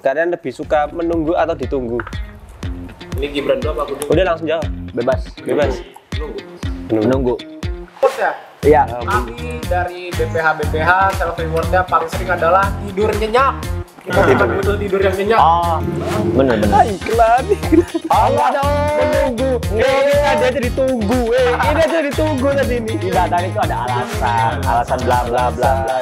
Kalian lebih suka menunggu atau ditunggu? Ini Gibran dulu apa aku dulu? Udah langsung jawab. Bebas. Menunggu. Ya? Iya. Kami dari BPH self rewardnya paling sering adalah tidur nyenyak. Kita cuma butuh tidur yang nyenyak. Oh, bener. Iklan. Allah dong. Menunggu. Ini aja ditunggu. Ini aja ditunggu tadi ini. Tidak, tadi itu ada alasan bla bla bla bla.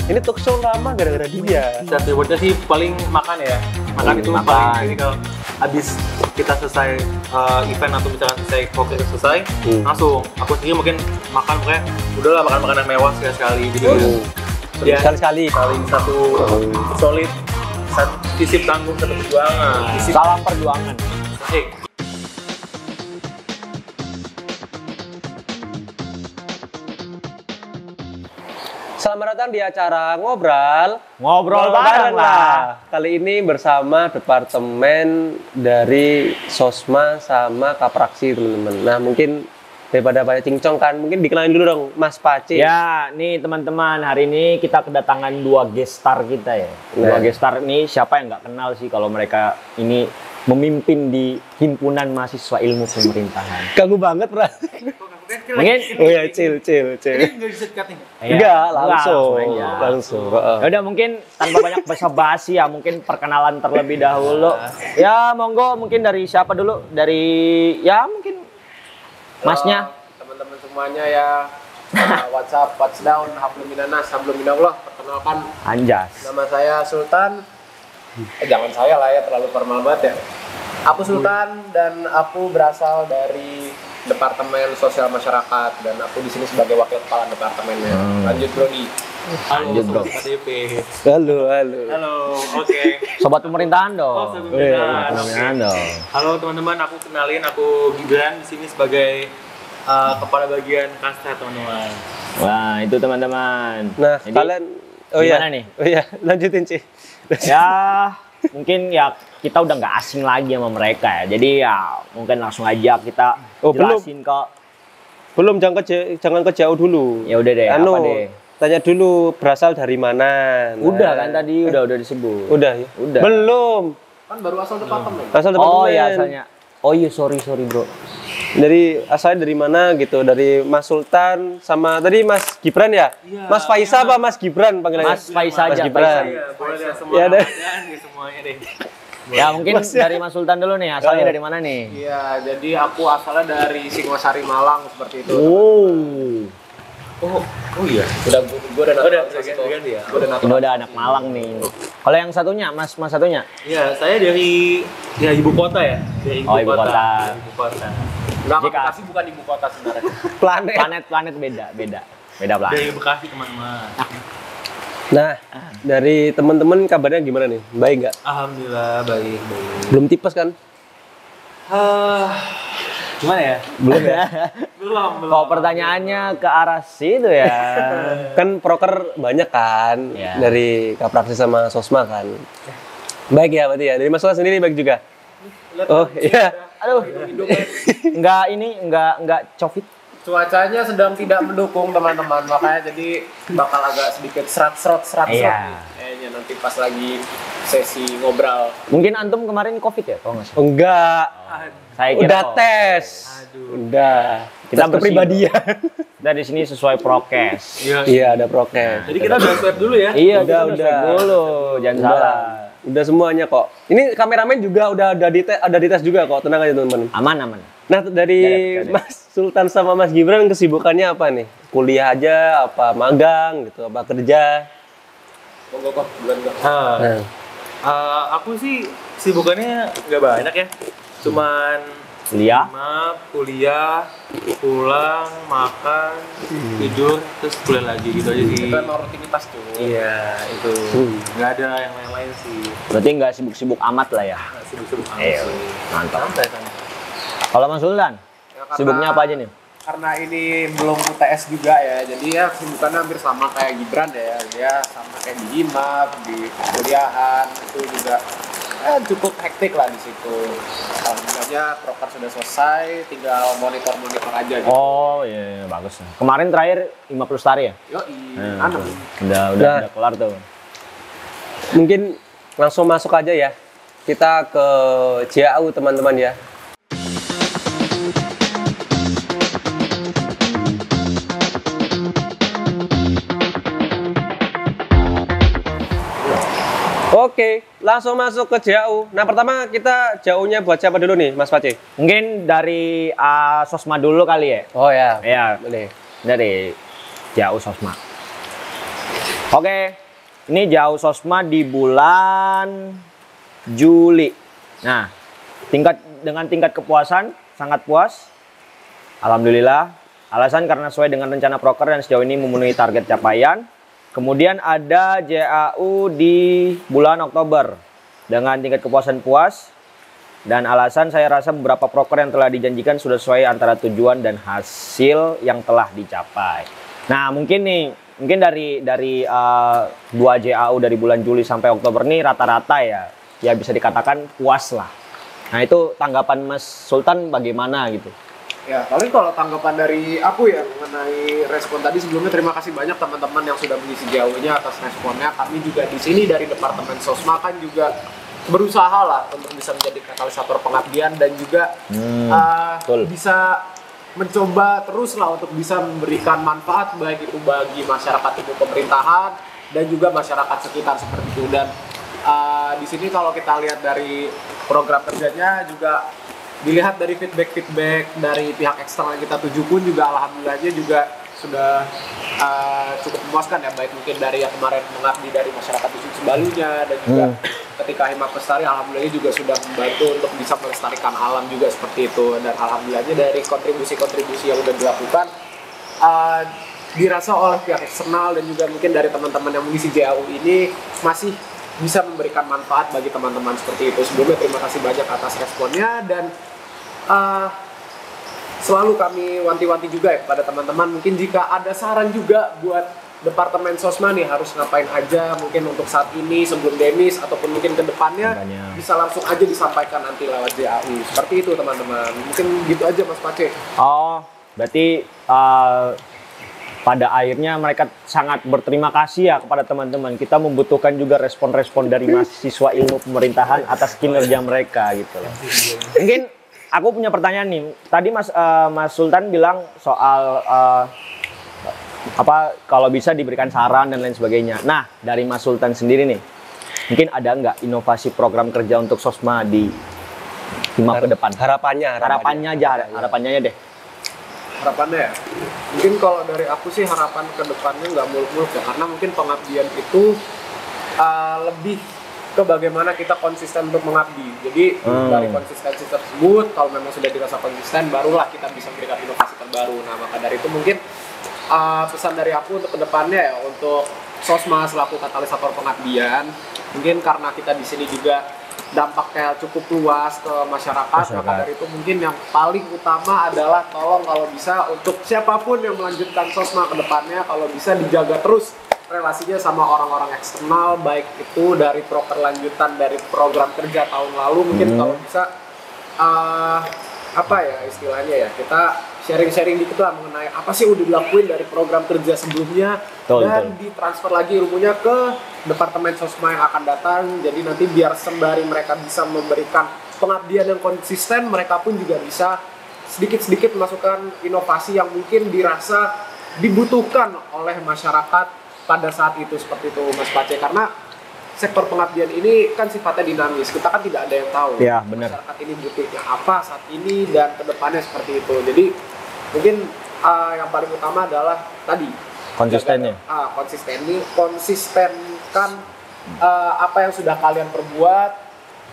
Ini talk show lama gara-gara dia. Self rewardnya sih paling makan ya. Makan itu Makan. paling ini kalau habis kita selesai event atau misalkan selesai poker selesai, langsung aku sendiri mungkin makan kayak udahlah makan makanan mewah sekali gitu. Ya, Sekali-sekali. paling satu solid, satu sisip tanggung, satu perjuangan. Salam perjuangan. Hey. Selamat datang di acara Ngobrol Bareng lah. Kali ini bersama departemen dari Sosma sama Kapraksi teman-teman. Nah mungkin daripada banyak cincong kan, mungkin dikenalin dulu dong Mas Pace. Ya, nih teman-teman, hari ini kita kedatangan dua guest star kita ya. Dua guest star ini siapa yang nggak kenal sih kalau mereka ini memimpin di himpunan mahasiswa ilmu pemerintahan. Ganggu banget, Bro. Mungkin Oh ya, chill. Nggak bisa dikat nih. Enggak, langsung. aja. Langsung. Ya udah mungkin tanpa banyak basa-basi ya, mungkin perkenalan terlebih dahulu. Ya, monggo mungkin dari siapa dulu? Dari ya mungkin Masnya. Teman-teman semuanya ya. WhatsApp, what's down, hablum minanas, hablum minallah. Perkenalkan, Anjas. nama saya Sultan. Jangan saya lah ya, terlalu formal banget ya. Aku Sultan dan aku berasal dari Departemen Sosial Masyarakat dan aku di sini sebagai wakil kepala departemennya. Lanjut Brody. Lanjut, Bro. KDP. Halo. Halo, oke. Sobat pemerintahan dong. Oh, sobat pemerintahan. Pemerintahan dong. Halo teman-teman, aku kenalin, aku Gibran di sini sebagai kepala bagian kasta teman-teman. Wah, itu teman-teman. Nah, Jadi, kalian gimana nih? Oh iya, lanjutin, Ci. Ya, mungkin ya kita udah nggak asing lagi sama mereka ya. Jadi ya mungkin langsung aja kita jelasin kok. Belum, jangan ke jauh dulu. Ya udah deh, apa deh? Tanya dulu berasal dari mana. Udah kan tadi udah disebut. Udah ya? Udah. Belum. Kan baru asal departemen. Asal departemen. Oh iya asalnya. Oh iya sorry bro. Asalnya dari mana gitu? Dari Mas Sultan sama tadi Mas Gibran ya? Iya, Mas Faisa apa Mas Gibran panggilannya? Mas Faisa aja. Gibran. Iya, boleh deh semua. Ya, deh. Semuanya deh. Ya mungkin dari Mas Sultan dulu nih. Asalnya dari mana nih? Iya, jadi aku asalnya dari Singosari Malang seperti itu. Oh iya. Gua udah ganti ya. Gua udah Ini udah anak Malang nih. Kalau yang satunya, Mas satunya? Iya, saya dari ibu kota ya. Dari Oh, ibu kota. Ibu kota. Enggak, Jika- Bekasi bukan ibu kota sebenarnya. Planet. Beda planet. Dari Bekasi teman-teman. Nah, dari teman-teman kabarnya gimana nih? Baik nggak? Alhamdulillah baik. Belum tipes kan? Gimana ya? Belum ya? Belum. Kalau pertanyaannya ke arah situ ya. Kan proker banyak kan Ya. dari Kapraksi sama Sosma kan. Baik ya berarti ya. Dari Mas Sultan sendiri baik juga. Oh iya. Aduh. Enggak covid. Cuacanya sedang tidak mendukung teman-teman, makanya jadi bakal agak sedikit serat-serat. Iya. Kayaknya nanti pas lagi sesi ngobrol. Mungkin antum kemarin covid ya? Kalau nggak salah. Enggak. Saya kira Udah kok. tes. Udah. Kita Tes bersih, kepribadian. Kita di sini sesuai prokes. Iya, ada prokes. Jadi kita udah swab dulu ya. Iya, Udah. kita swab dulu, jangan salah. Udah semuanya kok. Ini kameramen juga udah ada dites juga kok. Tenang aja teman-teman. Aman. Nah, dari Ada. Mas Sultan sama Mas Gibran kesibukannya apa nih? Kuliah aja, apa magang gitu, apa kerja? Monggo kok, bulan enggak. Nah, Aku sih sibukannya nggak banyak ya. Cuman Kuliah. kuliah, pulang, makan, tidur, terus kuliah lagi gitu aja sih. Itu emang rutinitas tuh. Iya, itu. Nggak ada yang lain-lain sih. Berarti nggak sibuk-sibuk amat lah ya. Nggak sibuk-sibuk amat Iya, sih. mantap. Santai kan. Kalau Mas Sultan, Ya, karena- sibuknya apa aja nih? Karena ini belum UTS juga ya, jadi ya kesibukannya hampir sama kayak Gibran ya. Dia sama kayak di Himap, di kuliahan, itu juga cukup hektik lah di situ. Alhamdulillah proker sudah selesai, tinggal monitor-monitor aja gitu. Oh iya, bagus. Kemarin terakhir 50 Lestari ya? Yoi, Nah, anu. udah kelar tuh. mungkin langsung masuk aja ya. Kita ke JAU teman-teman ya. Oke, langsung masuk ke JAU. Nah, pertama kita JAU-nya buat siapa dulu nih, Mas Pace? Mungkin dari Sosma dulu kali ya. Oh ya, Ya, boleh. dari JAU Sosma. Oke, ini JAU Sosma di bulan Juli. Nah, dengan tingkat kepuasan sangat puas. Alhamdulillah. Alasan karena sesuai dengan rencana proker dan sejauh ini memenuhi target capaian. Kemudian ada JAU di bulan Oktober dengan tingkat kepuasan puas. Dan alasan saya rasa beberapa proker yang telah dijanjikan sudah sesuai antara tujuan dan hasil yang telah dicapai. Nah, mungkin dari 2 JAU dari bulan Juli sampai Oktober nih rata-rata ya bisa dikatakan puas lah. Nah, itu tanggapan Mas Sultan bagaimana gitu? Ya, paling kalau tanggapan dari aku ya mengenai respon tadi, sebelumnya terima kasih banyak teman-teman yang sudah mengisi JAU-nya atas responnya. Kami juga di sini dari Departemen Sosma kan juga berusaha lah untuk bisa menjadi katalisator pengabdian dan juga bisa mencoba terus lah untuk bisa memberikan manfaat baik itu bagi masyarakat ibu pemerintahan dan juga masyarakat sekitar seperti itu. Dan di sini kalau kita lihat dari program kerjanya juga dilihat dari feedback dari pihak eksternal yang kita tuju pun juga alhamdulillahnya juga sudah cukup memuaskan ya, baik mungkin dari yang kemarin mengabdi dari masyarakat dusun Sebalunya dan juga ketika Hima Pelestari alhamdulillah juga sudah membantu untuk bisa melestarikan alam juga seperti itu. Dan alhamdulillahnya dari kontribusi-kontribusi yang sudah dilakukan dirasa oleh pihak eksternal dan juga mungkin dari teman-teman yang mengisi JAU ini masih bisa memberikan manfaat bagi teman-teman seperti itu. Sebelumnya terima kasih banyak atas responnya dan selalu kami wanti-wanti juga ya kepada teman-teman, mungkin jika ada saran juga buat Departemen Sosma nih harus ngapain aja mungkin untuk saat ini sebelum demis ataupun mungkin ke depannya bisa langsung aja disampaikan nanti lewat JAU. Seperti itu teman-teman. Mungkin gitu aja Mas Pace. Oh, berarti pada akhirnya mereka sangat berterima kasih ya kepada teman-teman. Kita membutuhkan juga respon-respon dari mahasiswa ilmu pemerintahan atas kinerja mereka gitu loh. Mungkin aku punya pertanyaan nih. Tadi Mas Sultan bilang soal kalau bisa diberikan saran dan lain sebagainya. Nah, dari Mas Sultan sendiri nih, mungkin ada nggak inovasi program kerja untuk Sosma di Hima ke depan? Harapannya aja deh. Harapannya ya, mungkin kalau dari aku sih harapan ke depannya nggak muluk-muluk ya, karena mungkin pengabdian itu lebih ke bagaimana kita konsisten untuk mengabdi. Jadi dari konsistensi tersebut, kalau memang sudah dirasa konsisten, barulah kita bisa memberikan inovasi terbaru. Nah, maka dari itu mungkin pesan dari aku untuk kedepannya ya, untuk Sosma selaku katalisator pengabdian, mungkin karena kita di sini juga dampaknya cukup luas ke masyarakat. Maka dari itu mungkin yang paling utama adalah tolong kalau bisa untuk siapapun yang melanjutkan Sosma ke depannya, kalau bisa dijaga terus relasinya sama orang-orang eksternal, baik itu dari proker lanjutan dari program kerja tahun lalu, mungkin kalau bisa apa ya istilahnya ya, kita sharing-sharing dikit lah mengenai apa sih udah dilakuin dari program kerja sebelumnya dan ditransfer lagi ilmunya ke Departemen Sosma yang akan datang. Jadi nanti biar sembari mereka bisa memberikan pengabdian yang konsisten, mereka pun juga bisa sedikit-sedikit memasukkan inovasi yang mungkin dirasa dibutuhkan oleh masyarakat pada saat itu, seperti itu Mas Pace. Karena sektor pengabdian ini kan sifatnya dinamis, kita kan tidak ada yang tahu masyarakat ini butuhnya apa saat ini dan kedepannya seperti itu. Jadi mungkin yang paling utama adalah tadi konsistennya, konsistenkan apa yang sudah kalian perbuat.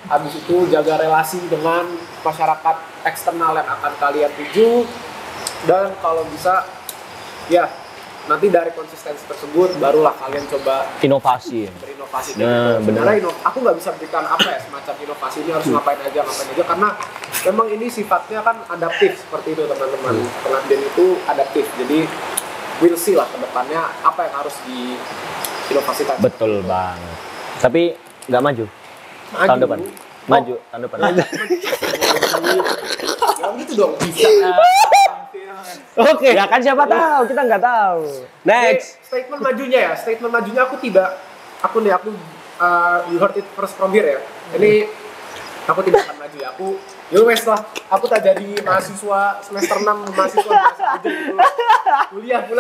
Habis itu jaga relasi dengan masyarakat eksternal yang akan kalian tuju, dan kalau bisa ya nanti dari konsistensi tersebut barulah kalian coba berinovasi. Sebenarnya aku nggak bisa berikan apa ya semacam inovasi ini harus ngapain aja karena memang ini sifatnya kan adaptif seperti itu teman-teman. Pengabdian itu adaptif, jadi we'll see lah ke depannya apa yang harus diinovasikan. Betul banget. Tapi nggak maju tahun depan. Maju tahun depan. Ya gitu dong, bisa. Oke. Ya kan siapa tahu, kita nggak tahu. Next. Statement majunya aku you heard it first from here ya. Ini aku tidak akan maju ya. Yo wes lah, aku tak jadi mahasiswa semester 6, mahasiswa biasa aja gitu.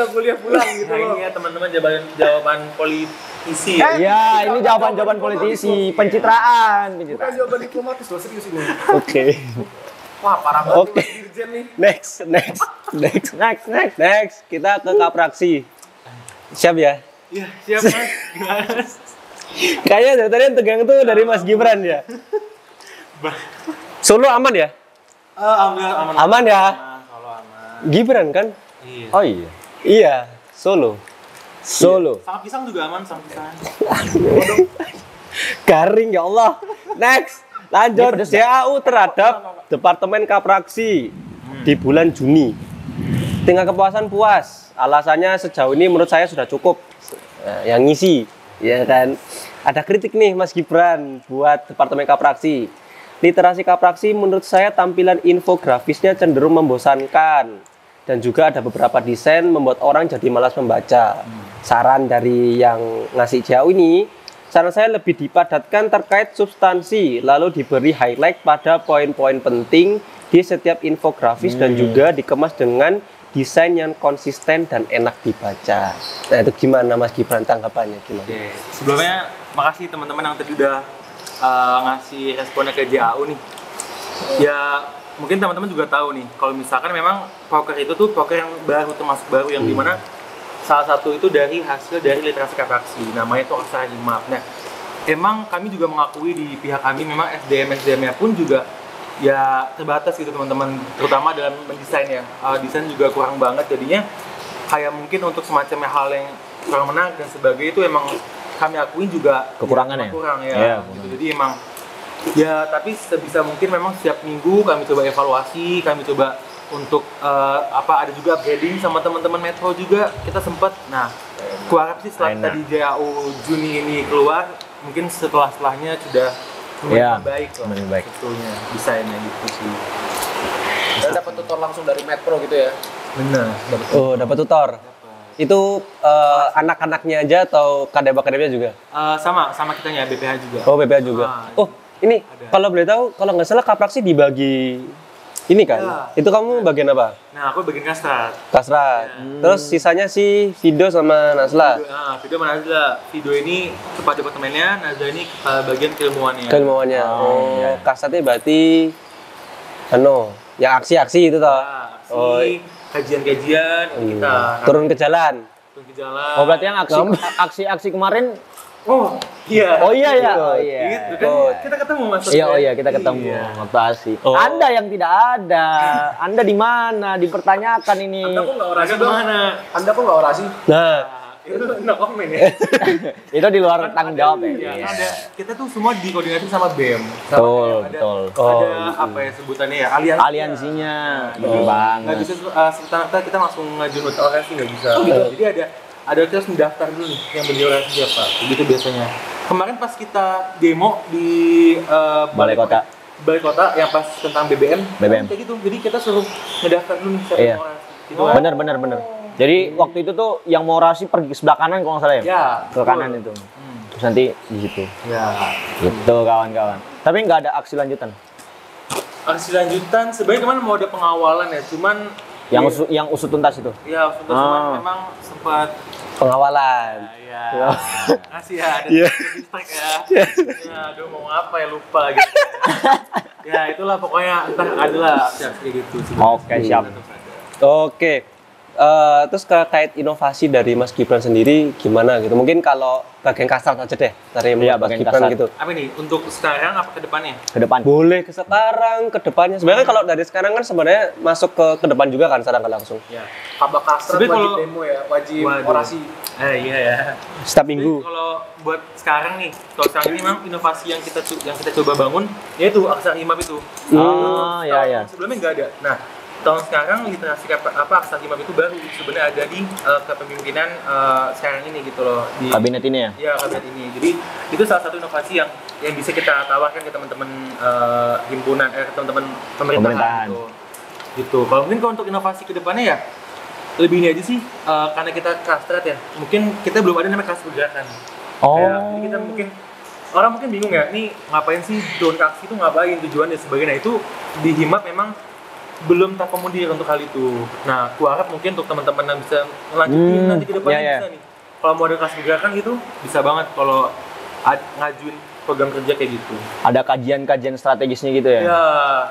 Kuliah pulang gitu Nah loh. ini ya teman-teman jawaban politisi ya. Ya, ini jawaban-jawaban politisi, pencitraan. Bukan jawaban diplomatis loh, serius ini. Oke. Wah, parah banget Oke. nih Mas Dirjen nih. Next. Kita ke kapraksi. Siap ya? Iya, siap Mas. Gimana? Kayaknya dari tadi yang tegang tuh dari Mas Gibran ya. Solo aman ya? Alhamdulillah aman. Aman ya? Kalau aman. Gibran kan? Iya. Oh iya. Iya, Solo. Sama pisang juga aman, sama pisang. Garing ya Allah. Next, lanjut CAU terhadap Departemen Kapraksi di bulan Juni. Tingkat kepuasan puas. Alasannya sejauh ini menurut saya sudah cukup. Nah, yang ngisi, ya kan. Ada kritik nih Mas Gibran buat Departemen Kapraksi. Literasi Kapraksi menurut saya tampilan infografisnya cenderung membosankan. Dan juga ada beberapa desain membuat orang jadi malas membaca. Saran dari yang ngasih CAU ini, saran saya lebih dipadatkan terkait substansi, lalu diberi highlight pada poin-poin penting di setiap infografis dan juga dikemas dengan desain yang konsisten dan enak dibaca. Nah itu gimana Mas Gibran tanggapannya gimana? Oke, sebelumnya makasih teman-teman yang tadi udah ngasih responnya ke JAU nih. Ya mungkin teman-teman juga tahu nih, kalau misalkan memang poker itu tuh poker yang baru, termasuk baru yang dimana salah satu itu dari hasil dari literasi kapraksi, namanya itu aksara himap. Nah, emang kami juga mengakui di pihak kami memang SDM-nya pun juga ya terbatas gitu teman-teman, terutama dalam mendesain ya. Desain juga kurang banget, jadinya kayak mungkin untuk semacam hal yang kurang menarik dan sebagainya itu emang kami akuin juga Kekurangan ya? kurang ya. Iya, Gitu. Jadi emang ya tapi sebisa mungkin memang setiap minggu kami coba evaluasi, kami coba untuk ada juga upgrading sama teman-teman Metro juga kita sempat. Nah, kuharap sih setelah tadi JAU Juni ini keluar, mungkin setelahnya sudah Iya, baik lah, lebih baik. sebetulnya desainnya gitu sih. Dan dapat tutor langsung dari Metro gitu ya. Benar. Oh dapat tutor. Itu anak-anaknya aja atau kadep-kadepnya juga? Sama kitanya BPH juga. Oh BPA juga. Oh ini Ada. kalau boleh tahu, kalau nggak salah kapraksi dibagi ini kan? Ya. Itu kamu bagian apa? Nah, aku bagian kastrat. Kasrat. Terus sisanya si Vido sama Nasla. Video mana Nazla? Video ini kepada departemennya, Nazla ini bagian keilmuannya. Keilmuannya. iya. Kasratnya berarti yang aksi-aksi itu toh. Nah, aksi, kajian-kajian kita. Turun ke jalan. Turun ke jalan. Oh berarti yang aksi kemarin. Oh, iya. Oh iya ya. Gitu. Oh iya. Gitu kan kita ketemu Mas. Iya, oh iya kita ketemu Iya. waktu asik. Oh. Anda yang tidak ada, Anda di mana? Dipertanyakan ini. Anda kok nggak orasi Anda dong? kemana? Anda kok nggak orasi? Nah, Itu no comment ya. Itu di luar tanggung jawab ya. Iya, ada kita tuh semua dikoordinasi sama BEM. Betul, betul. Ada apa ya sebutannya ya? Aliansi. Aliansinya, betul Nggak banget. bisa serta-merta kita langsung ngajuin orasi nggak bisa. Jadi ada kita harus mendaftar dulu nih yang berorasi siapa. Begitu biasanya. Kemarin pas kita demo di Balai Kota. Balai Kota yang pas tentang BBM. BBM. Kayak gitu. Jadi kita suruh ngedaftar dulu nih siapa Iya. yang orasi. Gitu kan. Bener. Jadi waktu itu tuh yang mau orasi pergi ke sebelah kanan kalau nggak salah ya? Ya. Ke kanan itu. Terus nanti di situ. Ya. Gitu kawan-kawan. Tapi nggak ada aksi lanjutan. Aksi lanjutan sebenarnya kemarin mau ada pengawalan ya, cuman Yang usut tuntas itu. ya sudah cuman memang sempat pengawalan. ya kasih ya ada Iya. distract ya. Ya aduh mau apa ya lupa gitu. Ya itulah pokoknya entah adalah aksi kayak gitu. Oke, siap. Oke. Terus terkait inovasi dari Mas Gibran sendiri gimana gitu? Mungkin kalau bagian kasar aja deh dari Iya, Mas bagian Gibran kasar. gitu. Apa nih untuk sekarang apa ke depannya? Ke depan. Boleh ke sekarang, ke depannya. Sebenarnya kalau dari sekarang kan sebenarnya masuk ke depan juga kan secara nggak langsung. Ya. Kabak Kastrat Sebenarnya wajib kalau- demo ya, wajib Waduh. orasi. Iya ya. Setiap Jadi minggu. kalau buat sekarang nih, kalau sekarang ini memang inovasi yang kita coba bangun yaitu aksara himap itu. Oh, iya, iya. Sebelumnya nggak ada. Nah, tahun sekarang literasi aksara himap itu baru sebenarnya ada di kepemimpinan sekarang ini gitu loh di Kabinet ini ya? ya kabinet ini. Jadi itu salah satu inovasi yang bisa kita tawarkan ke teman-teman himpunan teman-teman pemerintahan Pemerintahan. gitu. Gitu. Kalau mungkin kalau untuk inovasi ke depannya ya lebih ini aja sih karena kita kastrat ya. Mungkin kita belum ada namanya kelas pergerakan. Oh. Ya, jadi kita mungkin orang mungkin bingung ya, nih ngapain sih turun ke aksi itu, ngapain tujuannya sebagainya. Itu di Himap memang belum terakomodir untuk hal itu. Nah, aku harap mungkin untuk teman-teman yang bisa ngelanjutin nanti ke depannya iya, iya. bisa nih. Kalau mau ada kelas bergerakan gitu, bisa banget kalau ngajuin program kerja kayak gitu. Ada kajian-kajian strategisnya gitu ya? Ya,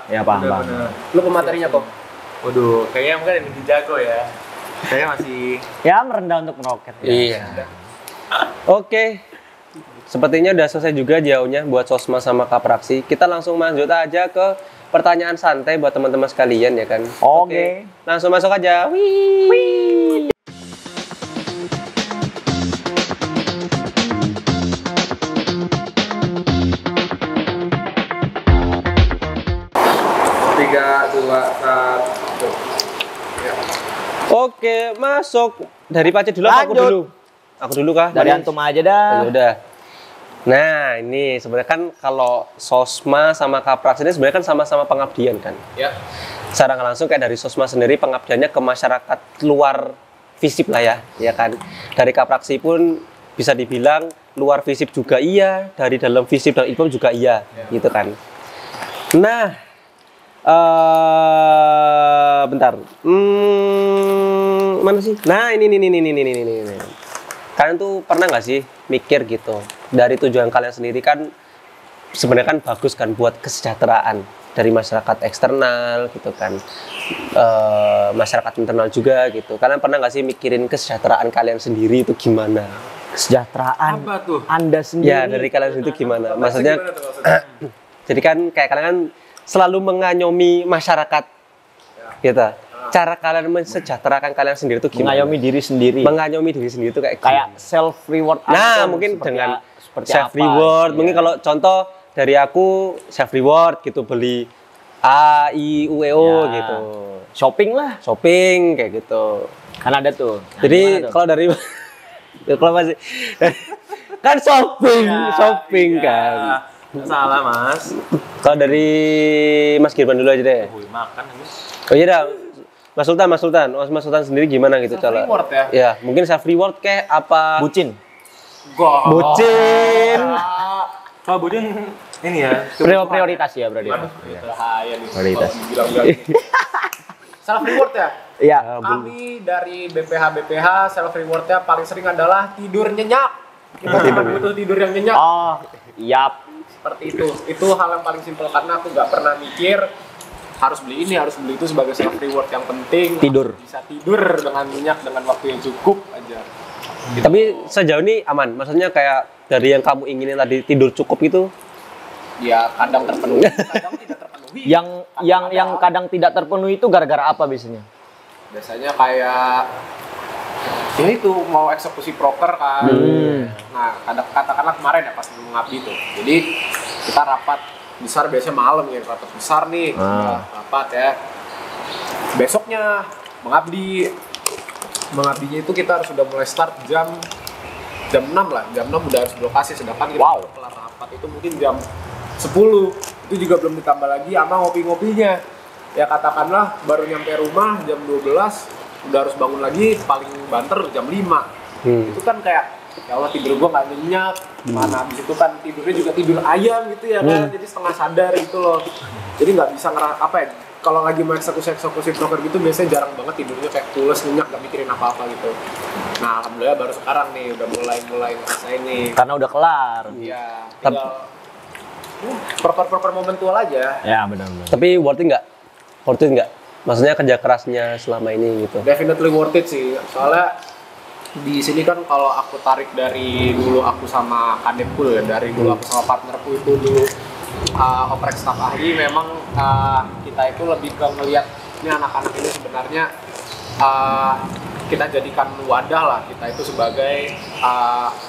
Ya, paham, benar-benar. Lu pematerinya kok? Waduh, kayaknya mungkin yang lebih jago ya. Saya masih Ya merendah untuk meroket. Ya. Iya. Oke. Sepertinya udah selesai juga jauhnya buat Sosma sama Kapraksi. Kita langsung lanjut aja ke pertanyaan santai buat teman-teman sekalian ya kan. Oke. Langsung masuk aja. Wih. Tiga, dua, satu. Oke, masuk. Dari Pace dulu apa aku Lanjut. dulu? Aku dulu kah? Dari Manis? antum aja dah. Ya udah. Nah, ini sebenarnya kan kalau Sosma sama Kapraksi ini sebenarnya kan sama-sama pengabdian kan. Ya. Secara nggak langsung kayak dari Sosma sendiri pengabdiannya ke masyarakat luar FISIP lah ya kan. Dari Kapraksi pun bisa dibilang luar FISIP juga iya, dari dalam FISIP dan IPOM juga iya, gitu kan. Nah, bentar. Mana sih? Nah, ini. Kalian tuh pernah nggak sih mikir gitu dari tujuan kalian sendiri kan sebenarnya kan bagus kan buat kesejahteraan dari masyarakat eksternal gitu kan, masyarakat internal juga gitu. Kalian pernah nggak sih mikirin kesejahteraan kalian sendiri itu gimana? Kesejahteraan Apa tuh? Anda sendiri. Ya dari kalian sendiri itu gimana? Maksudnya, jadi kan kayak kalian kan selalu mengayomi masyarakat, gitu. Cara kalian mensejahterakan kalian sendiri itu gimana? mengayomi diri sendiri. Mengayomi diri sendiri itu kayak Kayak gimana? self reward. Nah, mungkin dengan self reward. Mungkin kalau contoh dari aku self reward gitu, beli A, I, U, E, O Ya. gitu. Shopping lah. Shopping kayak gitu. Kan ada tuh. Nah, Jadi gimana tuh? kalau dari kalau masih kan shopping kan. Nggak salah mas. Kalau dari Mas Girban dulu aja deh. Wih, makan habis. Oh iya dah. Mas Sultan sendiri gimana gitu cara? Self reward ya? Ya, mungkin self reward kayak apa? bucin. Bucin. Kalau Budin ini ya. Prioritas ya berarti. Bahaya nih. Prioritas. Bilang-bilang. Self reward ya? Iya. Kami dari BPH self rewardnya paling sering adalah tidur nyenyak. Kita cuma butuh tidur yang nyenyak. Oh, yap. Seperti itu. Itu hal yang paling simpel karena aku nggak pernah mikir harus beli ini, harus beli itu sebagai self reward. Yang penting Tidur. bisa tidur dengan nyenyak dengan waktu yang cukup aja. Tapi sejauh ini aman. Maksudnya kayak dari yang kamu inginin tadi tidur cukup itu. Ya kadang terpenuhi, kadang tidak terpenuhi. Yang kadang tidak terpenuhi itu gara-gara apa biasanya? Biasanya kayak ya itu mau eksekusi proker kan. Nah, katakanlah kemarin ya pas belum mengabdi itu. Jadi kita rapat besar biasanya malam ya, rapat besar nih. Rapat ya. Besoknya mengabdinya itu kita harus sudah mulai start jam 6 lah. Jam 6 udah harus lokasi, sedangkan kita kelar rapat itu mungkin jam 10. Itu juga belum ditambah lagi sama ngopi-ngopinya. Ya katakanlah baru nyampe rumah jam 12 udah harus bangun lagi paling banter jam 5. Itu kan kayak ya Allah tidur gua nggak nyenyak. Mana habis itu kan tidurnya juga tidur ayam gitu ya kan. Jadi setengah sadar gitu loh. Jadi nggak bisa apa ya, kalau lagi mau eksekusi proker gitu biasanya jarang banget tidurnya kayak pules, nyenyak, gak mikirin apa-apa gitu. Nah alhamdulillah baru sekarang nih udah mulai ngerasain nih. Karena udah kelar. Iya, tinggal proper momentual aja. Ya benar-benar. Tapi worth it nggak? Worth it nggak? Maksudnya kerja kerasnya selama ini gitu. Definitely worth it sih. Soalnya di sini kan kalau aku tarik dari dulu aku sama kadepku ya, dari dulu aku sama partnerku itu dulu oprek staf ahli, memang kita itu lebih ke ngelihat ini anak-anak ini sebenarnya kita jadikan wadah lah, kita itu sebagai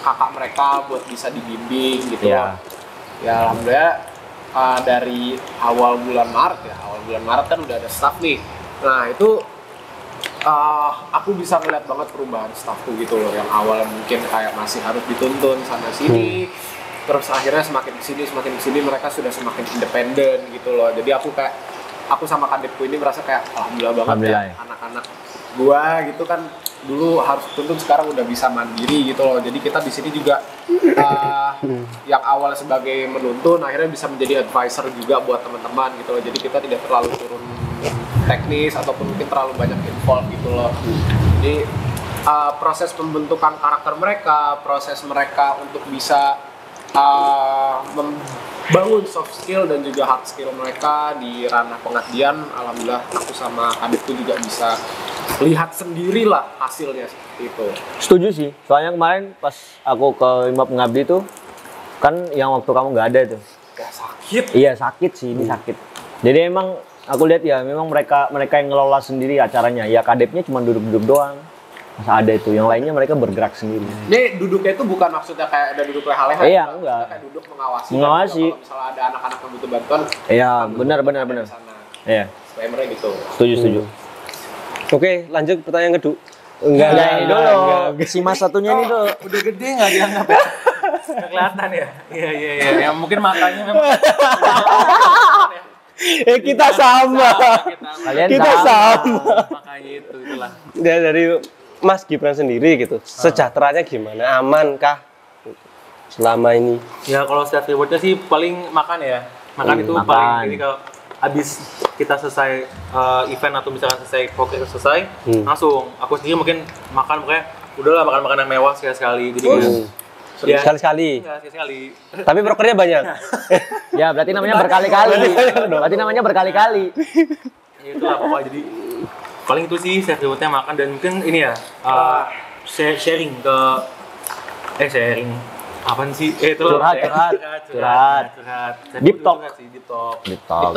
kakak mereka buat bisa dibimbing gitu. Iya. Ya alhamdulillah dari awal bulan Maret kan udah ada staff nih. Nah itu aku bisa ngeliat banget perubahan staffku gitu loh, yang awalnya mungkin kayak masih harus dituntun sana sini, terus akhirnya semakin kesini mereka sudah semakin independen gitu loh. Jadi aku sama kadepku ini merasa kayak alhamdulillah banget ya, anak-anak gua gitu kan dulu harus tuntut, sekarang udah bisa mandiri gitu loh. Jadi kita di sini juga yang awal sebagai menuntun akhirnya bisa menjadi advisor juga buat teman-teman gitu loh. Jadi kita tidak terlalu turun teknis ataupun mungkin terlalu banyak involve gitu loh. Jadi proses pembentukan karakter mereka, proses mereka untuk bisa membangun soft skill dan juga hard skill mereka di ranah pengabdian, alhamdulillah aku sama adikku juga bisa lihat sendiri lah hasilnya seperti itu. Setuju sih, soalnya kemarin pas aku ke Hima Pengabdi tuh kan yang waktu kamu nggak ada tuh. Ya sakit. Iya sakit sih, ini sakit. Jadi emang aku lihat ya memang mereka yang ngelola sendiri acaranya. Ya kadepnya cuma duduk-duduk doang. Masa ada itu, yang lainnya mereka bergerak sendiri. Ini duduknya itu bukan maksudnya kayak ada duduk leha-leha. Iya, kan? enggak. Kayak duduk mengawasi. Mengawasi. Kalau misalnya ada anak-anak yang butuh bantuan. Iya, benar. di sana. Iya. Disclaimer-nya gitu. Setuju. Oke, lanjut pertanyaan kedua. Enggak, ini dulu. Si mas satunya ini tuh. Udah gede nggak dianggap ya? Nggak kelihatan ya? Iya. Ya, mungkin matanya memang. Kita sama. Kita sama. Makanya itulah. Dari Mas Gibran sendiri gitu, sejahteranya gimana? Aman kah selama ini? Ya kalau self rewardnya sih paling makan ya. Makan itu makan. paling. Jadi kalau habis kita selesai event atau misalkan selesai poker selesai, langsung aku sendiri mungkin makan pokoknya udahlah makan makanan mewah sekali-sekali. Jadi ya, Sekali-sekali. enggak sekali. Tapi prokernya banyak. Ya berarti namanya berkali-kali. Ya itulah pokoknya jadi paling itu sih self rewardnya makan dan mungkin ini ya sharing ke sharing apaan sih itu curhat Deep talk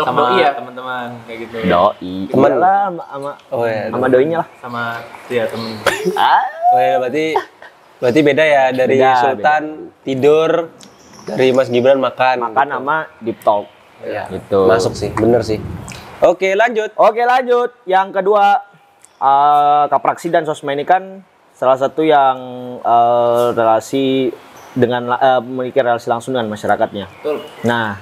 sama teman-teman kayak gitu doi teman lah sama doinya lah sama ya temen. Oh ya, berarti beda ya dari Beda, Sultan tidur, dari Mas Gibran makan gitu. sama deep talk. Ya, Gitu. masuk sih, bener sih. Oke, lanjut. Oke lanjut, yang kedua Kapraksi dan Sosma ini kan salah satu yang relasi dengan memiliki relasi langsung dengan masyarakatnya. Betul. Nah,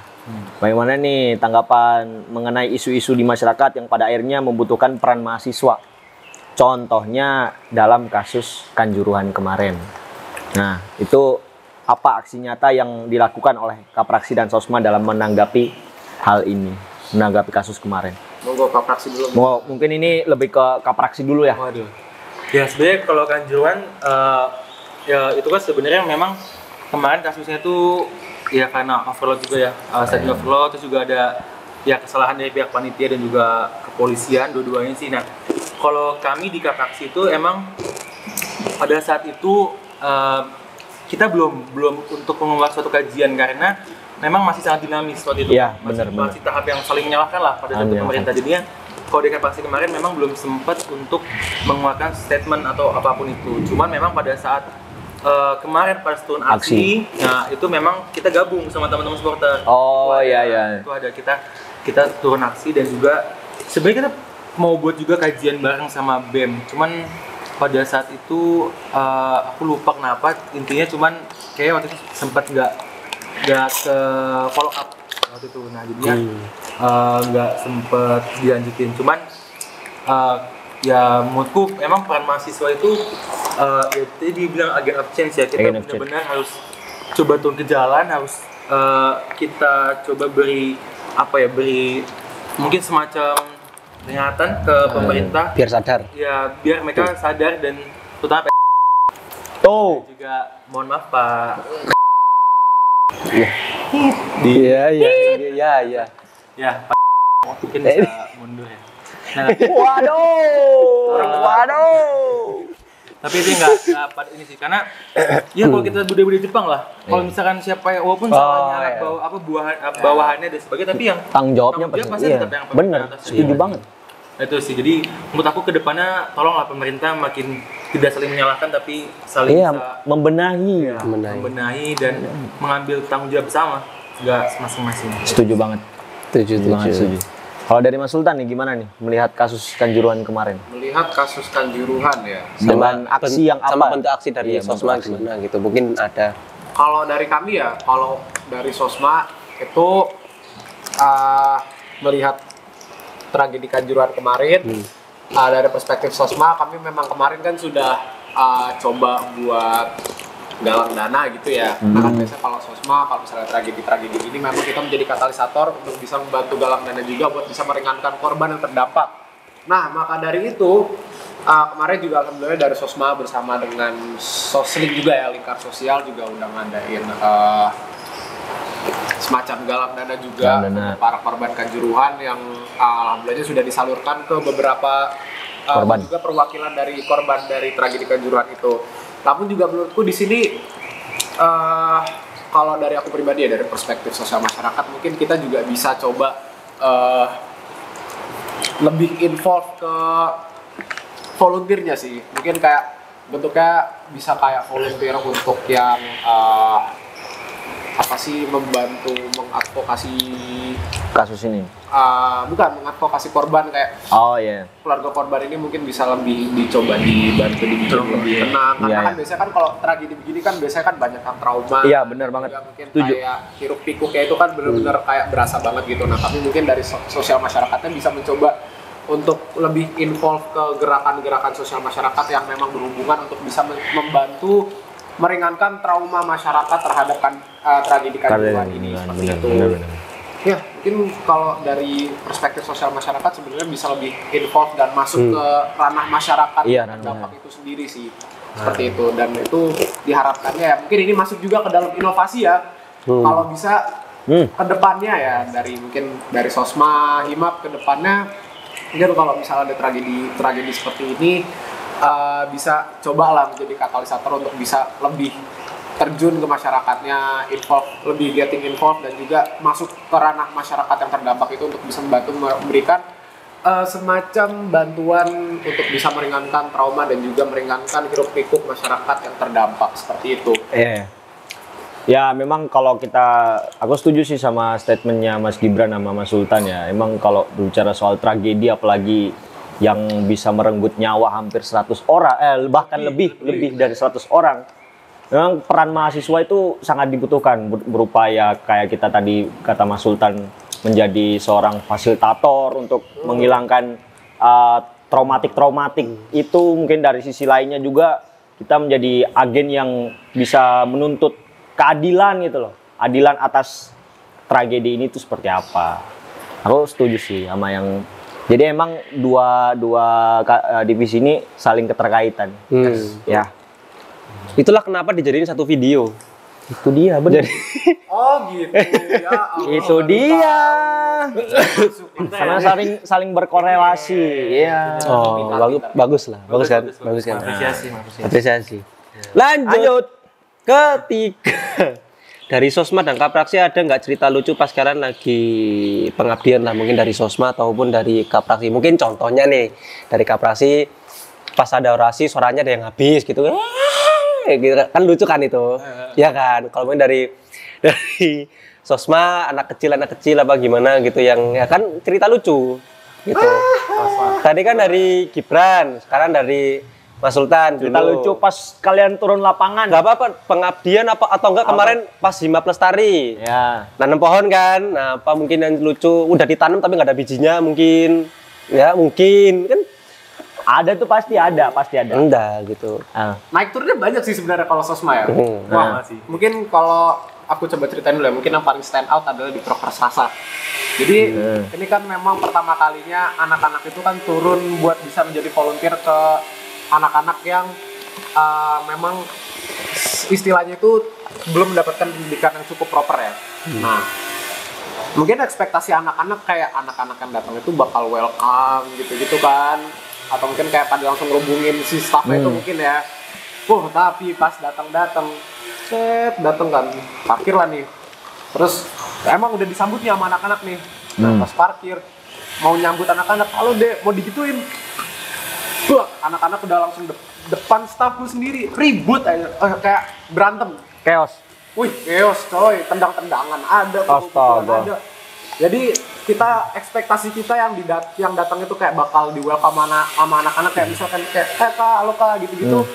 bagaimana nih tanggapan mengenai isu-isu di masyarakat yang pada akhirnya membutuhkan peran mahasiswa? Contohnya dalam kasus Kanjuruhan kemarin. Nah, itu apa aksi nyata yang dilakukan oleh Kapraksi dan Sosma dalam menanggapi hal ini? Menanggapi kasus kemarin. Monggo Kapraksi dulu. Mungkin ini lebih ke Kapraksi dulu ya. Waduh. Ya sebenarnya kalau Kanjuruhan ya itu kan sebenarnya memang kemarin kasusnya tuh ya karena overload juga ya, setting overload, terus juga ada ya kesalahan dari pihak panitia dan juga kepolisian dua-duanya sih. Nah, kalau kami di Kapraksi itu emang pada saat itu kita belum untuk mengeluarkan suatu kajian karena memang masih sangat dinamis waktu itu. Iya, benar. Masih tahap yang saling menyalahkan lah pada saat itu pemerintah. Jadinya kalau di Kapraksi kemarin memang belum sempat untuk mengeluarkan statement atau apapun itu. Cuman memang pada saat kemarin pas turun aksi, nah itu memang kita gabung sama teman-teman supporter. Oh iya. Itu ada kita turun aksi dan juga sebenarnya kita mau buat juga kajian bareng sama BEM. Cuman pada saat itu aku lupa kenapa, intinya cuman kayak waktu itu sempat nggak ke follow up waktu itu. Nah jadinya nggak sempet dilanjutin. Cuman ya menurutku emang peran mahasiswa itu ya tadi dibilang agent of change ya, kita benar-benar harus coba turun ke jalan, harus kita coba beri mungkin semacam peringatan ke pemerintah Biar sadar. ya, biar mereka sadar dan terutama juga mohon maaf Pak. Iya. Ya, Pak mungkin bisa mundur ya. Nah, Waduh. tapi itu nggak pada ini sih, karena ya kalau kita budaya Jepang lah, kalau misalkan siapa yang walaupun salahnya bawahannya dan sebagainya, tapi yang Tanggung jawabnya pasti tetap yang bener, setuju banget. Itu sih, jadi menurut aku kedepannya tolonglah pemerintah makin tidak saling menyalahkan tapi saling bisa membenahi dan mengambil tanggung jawab bersama juga masing-masing. Setuju banget. Setuju. Kalau dari Mas Sultan nih gimana nih melihat kasus Kanjuruhan kemarin? Melihat kasus Kanjuruhan ya. Dengan aksi yang apa? Sama bentuk aksi dari Sosma gimana gitu. Mungkin ada. Kalau dari kami ya, kalau dari Sosma itu melihat tragedi Kanjuruhan kemarin, dari perspektif Sosma, kami memang kemarin kan sudah coba buat galang dana gitu ya. Karena kan biasanya kalau Sosma, kalau misalnya tragedi-tragedi ini memang kita menjadi katalisator untuk bisa membantu galang dana juga buat bisa meringankan korban yang terdampak. Nah, maka dari itu kemarin juga alhamdulillah dari Sosma bersama dengan Sosling juga ya, lingkar sosial juga udah ngadain semacam galang dana juga untuk para korban Kanjuruhan yang alhamdulillah sudah disalurkan ke beberapa korban, juga perwakilan dari korban dari tragedi Kanjuruhan itu. Namun juga menurutku di sini kalau dari aku pribadi ya, dari perspektif sosial masyarakat mungkin kita juga bisa coba lebih involve ke volunteernya sih. Mungkin kayak bentuknya bisa kayak volunteer untuk yang apa sih, membantu mengadvokasi kasus ini. Bukan mengadvokasi korban kayak keluarga korban ini mungkin bisa lebih dicoba dibantu dibikin lebih tenang karena kan biasanya kan kalau tragedi begini kan biasanya kan banyak yang trauma. Iya, benar banget. Mungkin kayak hiruk pikuknya itu kan benar-benar kayak berasa banget gitu. Nah, tapi mungkin dari sosial masyarakatnya bisa mencoba untuk lebih involve ke gerakan-gerakan sosial masyarakat yang memang berhubungan untuk bisa membantu meringankan trauma masyarakat terhadap tragedi Kanjuruhan ini seperti itu. Ya, mungkin kalau dari perspektif sosial masyarakat sebenarnya bisa lebih involve dan masuk ke ranah masyarakat dampak itu sendiri sih. Seperti itu, dan itu diharapkannya ya mungkin ini masuk juga ke dalam inovasi ya. Kalau bisa ke depannya ya, mungkin dari Sosma, Himap ke depannya mungkin kalau misalnya ada tragedi seperti ini bisa cobalah menjadi katalisator untuk bisa lebih terjun ke masyarakatnya, lebih getting involved dan juga masuk ke ranah masyarakat yang terdampak itu untuk bisa membantu memberikan semacam bantuan untuk bisa meringankan trauma dan juga meringankan hiruk pikuk masyarakat yang terdampak seperti itu. Ya memang kalau aku setuju sih sama statementnya Mas Gibran sama Mas Sultan ya. Emang kalau bicara soal tragedi apalagi yang bisa merenggut nyawa hampir 100 orang, bahkan lebih dari 100 orang. Memang peran mahasiswa itu sangat dibutuhkan, berupaya kayak kita tadi kata Mas Sultan menjadi seorang fasilitator untuk menghilangkan traumatik itu. Mungkin dari sisi lainnya juga kita menjadi agen yang bisa menuntut keadilan gitu loh, adilan atas tragedi ini itu seperti apa. Aku setuju sih sama yang, jadi emang dua divisi ini saling keterkaitan. Ya. Itulah kenapa dijadiin satu video. Itu dia, benar. Oh gitu ya. Itu dia. Karena saling berkorelasi. Iya. Oh, bagus lah. Bagus kan? Apresiasi. Lanjut. Ketiga. Dari Sosma dan Kapraksi ada nggak cerita lucu pas kalian lagi pengabdian lah, mungkin dari Sosma ataupun dari Kapraksi. Mungkin contohnya nih dari Kapraksi pas ada orasi suaranya ada yang habis gitu. Gitu kan, lucu kan itu. Ya kan? Kalau mungkin dari Sosma anak kecil apa gimana gitu yang ya kan cerita lucu gitu. Tadi kan dari Gibran, sekarang dari Mas Sultan cerita lucu pas kalian turun lapangan. Gak apa-apa, pengabdian atau enggak kemarin pas Himap Lestari. Ya. Nanam pohon kan. Nah, apa mungkin yang lucu udah ditanam tapi nggak ada bijinya mungkin. Ya, mungkin kan ada tuh, pasti ada. Enggak gitu. Naik turunnya banyak sih sebenarnya kalau Sosma ya. Wah, mungkin kalau aku coba ceritain dulu ya, mungkin yang paling stand out adalah di Proker Sasa. Jadi ini kan memang pertama kalinya anak-anak itu kan turun buat bisa menjadi volunteer ke anak-anak yang memang istilahnya itu belum mendapatkan pendidikan yang cukup proper ya. Nah, mungkin ekspektasi anak-anak kayak anak-anak yang datang itu bakal welcome gitu-gitu kan, atau mungkin kayak pada langsung ngerubungin si staffnya itu mungkin ya. Tapi pas datang kan, parkir lah nih. Terus emang udah disambut nih sama anak-anak nih. Nah, pas parkir mau nyambut anak-anak, halo deh, mau digituin. Anak-anak udah langsung depan staffku sendiri, ribut aja, kayak berantem, chaos. Wih, chaos coy, tendang-tendangan ada, astaga. ada. Jadi kita ekspektasi kita yang datang itu kayak bakal di welcome sama anak-anak kayak misalkan kayak kak, halo kak gitu-gitu.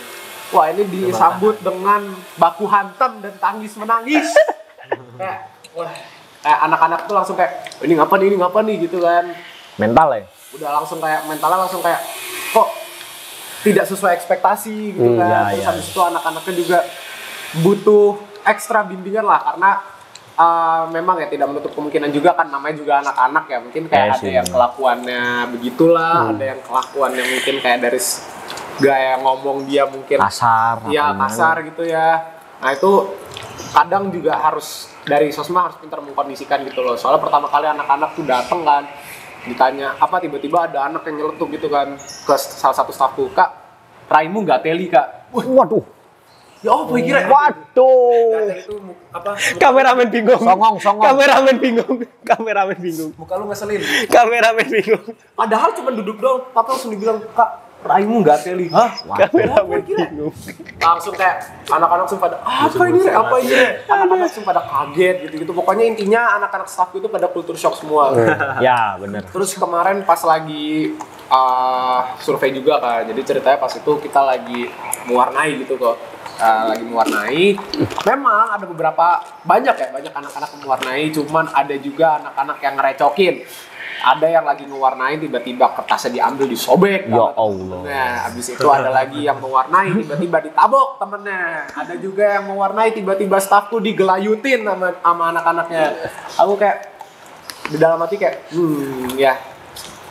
Wah, ini disambut dengan baku hantam dan tangis menangis. kayak anak-anak tuh langsung kayak ini ngapa nih gitu kan. Mental ya? Udah langsung kayak mentalnya langsung kayak tidak sesuai ekspektasi gitu kan. Terus habis itu anak-anaknya juga butuh ekstra bimbingan lah, karena memang ya tidak menutup kemungkinan juga kan, namanya juga anak-anak ya, mungkin kayak ada yang kelakuannya begitulah, ada yang kelakuannya mungkin kayak dari gaya ngomong dia mungkin kasar gitu ya. Nah itu kadang juga harus dari Sosma harus pintar mengkondisikan gitu loh, soalnya pertama kali anak-anak tuh dateng kan, ditanya apa, tiba-tiba ada anak yang nyeletuk gitu kan ke salah satu stafku, "Kak, raimu nggak teli, Kak." Waduh. Ya apa kira? Waduh. Itu apa? Kameramen bingung. Songong. Kameramen bingung. Muka lu ngeselin. Kameramen bingung. Padahal cuma duduk doang, tapi langsung dibilang, "Kak, raimu nggak teli." Hah? Kameramen bingung. Langsung kayak anak-anak langsung pada apa ini? Anak-anak langsung pada kaget gitu-gitu. Pokoknya intinya anak-anak staff itu pada kultur shock semua. Ya, benar. Terus kemarin pas lagi survei juga kan, jadi ceritanya pas itu kita lagi mewarnai gitu kok. Lagi mewarnai, memang ada banyak anak-anak yang mewarnai, cuman ada juga anak-anak yang ngerecokin. Ada yang lagi mewarnai, tiba-tiba kertasnya diambil, disobek. Ya Allah. Nah, habis itu ada lagi yang mewarnai, tiba-tiba ditabok temennya. Ada juga yang mewarnai, tiba-tiba stafku digelayutin sama anak-anaknya. Aku kayak di dalam hati kayak,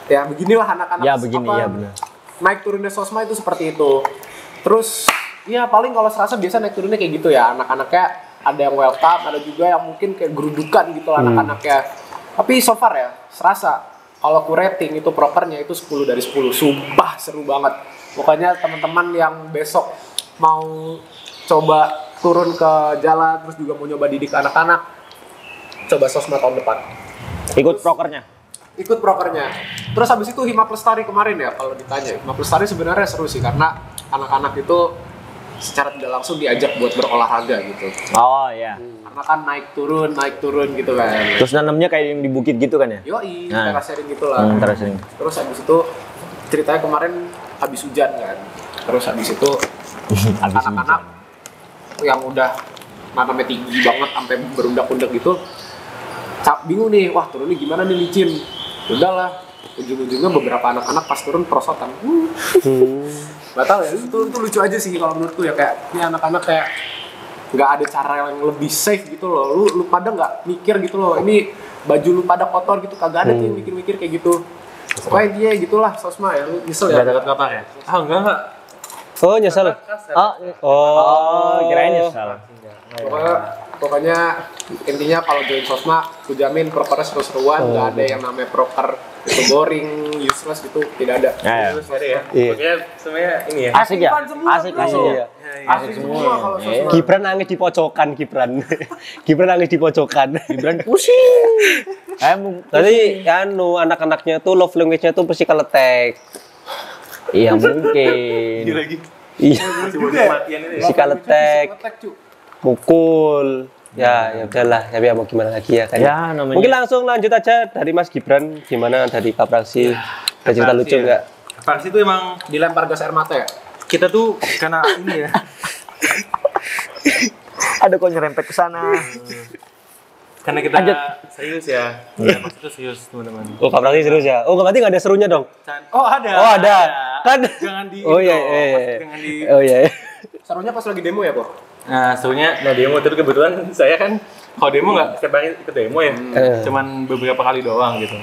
ya beginilah anak-anak. Ya begini, ya benar. Naik turunnya Sosma itu seperti itu. Terus ya paling kalau serasa biasa naik turunnya kayak gitu ya, anak-anaknya ada yang welcome, ada juga yang mungkin kayak gerudukan gitu lah anak-anaknya. Tapi so far ya, serasa kalau aku rating itu propernya itu 10 dari 10, sumpah seru banget. Pokoknya teman-teman yang besok mau coba turun ke jalan, terus juga mau nyoba didik anak-anak, coba Sosma tahun depan. Ikut prokernya. Ikut prokernya. Terus habis itu Hima Lestari kemarin ya, kalau ditanya. Hima Lestari sebenarnya seru sih, karena anak-anak itu secara tidak langsung diajak buat berolahraga gitu. Oh iya. Karena kan naik turun gitu kan. Terus nanamnya kayak yang di bukit gitu kan ya? Yoi, Nah. terasering gitu lah. Terasering. Terus habis itu ceritanya kemarin habis hujan kan. Terus habis itu anak-anak yang udah nanamnya tinggi banget sampai berundak-undak gitu, bingung nih, wah turunnya gimana nih, licin. Udahlah, ujung-ujungnya beberapa anak-anak pas turun perosotan. Gak tau ya, itu lucu aja sih kalau menurutku ya, kayak ini anak-anak kayak nggak ada cara yang lebih safe gitu loh. Lu pada nggak mikir gitu loh, ini baju lu pada kotor gitu, kagak ada tuh yang mikir-mikir kayak gitu. Pokoknya intinya gitulah Sosma ya, lu nyesel ya? Gak dapat kabar ya? Enggak. Oh, nyesel. Kirain nyesel. Pokoknya intinya kalau join Sosma, aku jamin prokernya seru-seruan, nggak ada yang namanya proker itu boring, useless gitu, tidak ada. Terus ada ya? Iya. Pokoknya semuanya ini ya. Asik ya? Asik bro. ya? Asik semua kalau Sosma. Gibran nangis di pojokan, Gibran. Gibran nangis di pojokan. Gibran pusing. Tadi anak-anaknya tuh love language-nya tuh psikaletek. Iya mungkin. Lagi. Iya. Matian ini. Psikaletek, mukul. Ya udahlah, tapi ya mau gimana lagi ya kan. Ya, namanya. Mungkin langsung lanjut aja dari Mas Gibran, gimana dari Kapraksi. Ada cerita lucu enggak? Kapraksi itu emang Dilempar gas air mata ya? kita tuh karena ini ya. Ada kok nyerempet ke sana. Karena kita serius ya. Ya, maksudnya serius teman-teman. Oh, Kapraksi serius ya? Oh, berarti nggak ada serunya dong? Oh ada. Oh, ada. Kan? Jangan di. Oh iya. Jangan di. Oh iya. Serunya pas lagi demo ya, Bo? Nah, serunya demo, tapi kebetulan saya kan kalau demo nggak setiap hari ikut demo ya. Cuman beberapa kali doang gitu.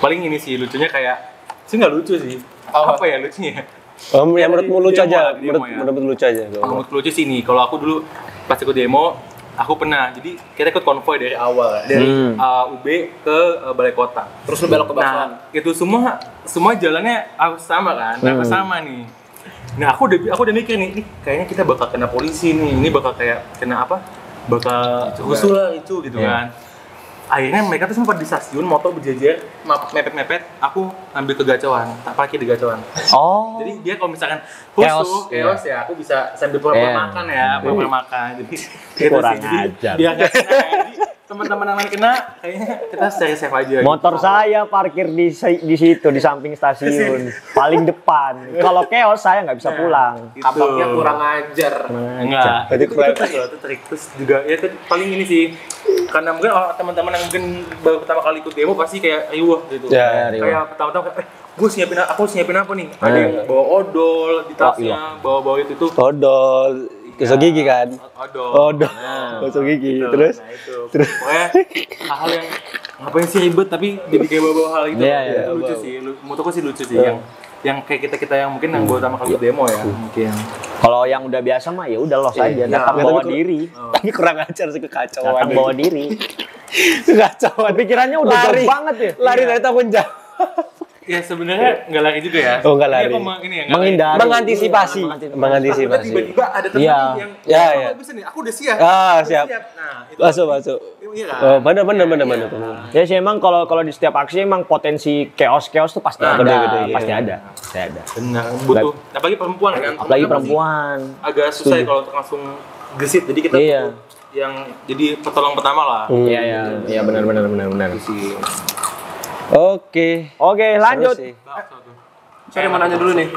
Paling ini sih lucunya kayak sih nggak lucu sih. Apa ya lucunya? Oh, yang menurutmu lucu Demo aja. lah, demo ya. Menurut lucu aja. Menurut lucu sih nih, kalau aku dulu pas ikut demo, aku pernah. Jadi kita ikut konvoy dari awal, dari UB ke Balai Kota. Terus lu belok ke Basuhan. Nah, itu semua jalannya harus sama kan, harus sama nih. Nah, aku udah mikir nih, kayaknya kita bakal kena polisi nih, ini bakal kayak kena apa? Bakal rusuh lah itu gitu kan. Akhirnya mereka tuh sempat di stasiun, motor berjejer, mepet-mepet, aku ambil kegacauan, tak parkir di gacauan. Oh. Jadi dia kalau misalkan chaos ya, aku bisa sambil pura-pura makan ya, pura-pura makan. Jadi gitu Kurang sih. Jadi ajar. biar nggak kena, jadi teman-teman yang lain kena, kayaknya kita safe aja. Motor saya parkir di situ di samping stasiun, paling depan. Kalau chaos saya nggak bisa pulang. Abangnya kurang ajar. Enggak. Berarti Itu trik loh, itu trik. Terus juga ya itu paling ini sih. Karena mungkin teman-teman yang mungkin baru pertama kali ikut demo pasti kayak riuh gitu. Ya, Kayak pertama-tama aku siapin apa nih? Ada yang bawa odol di tasnya, bawa itu tuh. Odol, gosok gigi kan? Odol, gosok gigi. Gitu. Terus? Nah, itu. Pokoknya hal yang ngapain sih ribet tapi jadi kayak bawa hal itu. Iya, Itu lucu sih. Menurutku sih lucu sih yang kayak kita yang mungkin yang baru pertama kali demo ya mungkin. Kalau yang udah biasa mah ya udah los aja, datang bawa diri. Tapi kurang ajar sih kekacauan. Datang bawa diri. Kekacauan. Pikirannya udah Lari. jauh banget ya. Lari dari tanggung jawab. Ya sebenarnya nggak lari juga ya. Oh, nggak lari. Ini aku ini ya, nggak lari. Menghindari. Mengantisipasi. Takutnya Mengantisipasi. tiba-tiba ada teman Iya. yang Ya, "Oh, ya. bisa nih, aku udah siap. Ah, Aku siap. Nah, itu Masuk. iya kan? Oh, benar. Ya sih emang kalau di setiap aksi emang potensi chaos tuh pasti ada. gede-gede, iya. Pasti ada. Benar, butuh. Apalagi perempuan kan. Apalagi Pasti perempuan. agak susah ya kalau untuk langsung gesit. Jadi kita Iya. butuh yang jadi pertolong pertama lah. Iya benar. Sih. Oke. Oke, lanjut. Seru sih. Sorry mau nanya dulu nih.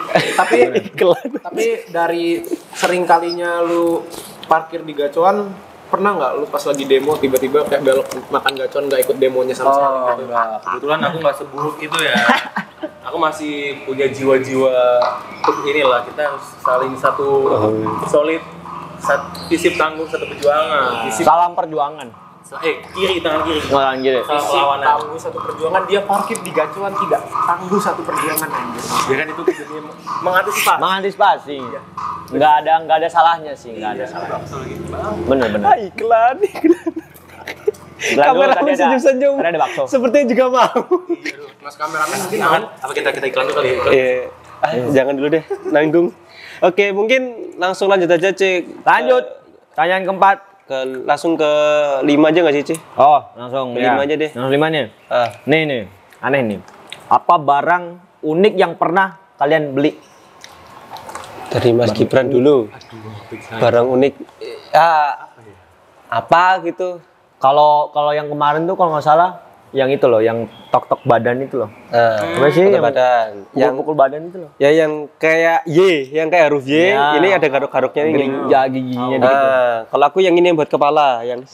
tapi dari sering kalinya lu parkir di gacoan, pernah nggak lu pas lagi demo tiba-tiba kayak belok makan gacoan nggak ikut demonya sama sekali gitu? Kebetulan aku nggak seburuk itu ya. Aku masih punya jiwa-jiwa inilah, kita harus saling satu solid, visip tanggung, satu perjuangan. Salam perjuangan. Kiri, tangan kiri. Tangan kiri. Salam Si perlawanan. tangguh satu perjuangan, dia parkir di gacoan tidak tangguh satu perjuangan anjir. Ya kan itu jadi mengantisipasi. Mengantisipasi. Nggak ada salahnya sih, nggak ada salahnya. Bener. Iklan. Kamera Kameramen senyum-senyum. Tadi ada bakso. Sepertinya juga mau. Mas kameramen mungkin Nah, mau. kan, apa kita iklan dulu kali ya? Jangan dulu deh, nanggung. Oke, mungkin langsung lanjut aja, Cik. Lanjut. Pertanyaan keempat. Langsung ke 5 aja nggak sih, Cik? Oh, langsung Lima aja deh. Langsung 5 nih. Ah, Nih, aneh nih. Apa barang unik yang pernah kalian beli? dari Mas Gibran dulu. Barang unik. Apa gitu? Kalau yang kemarin tuh kalau nggak salah, yang itu loh, yang tok badan itu loh. Apa sih? Yang badan. Yang Pukul badan itu loh. ya yang kayak Y, yang kayak huruf Y. Ya. Ini ada garuk-garuknya ini. Ya giginya dikit. Kalau aku yang ini yang buat kepala, yang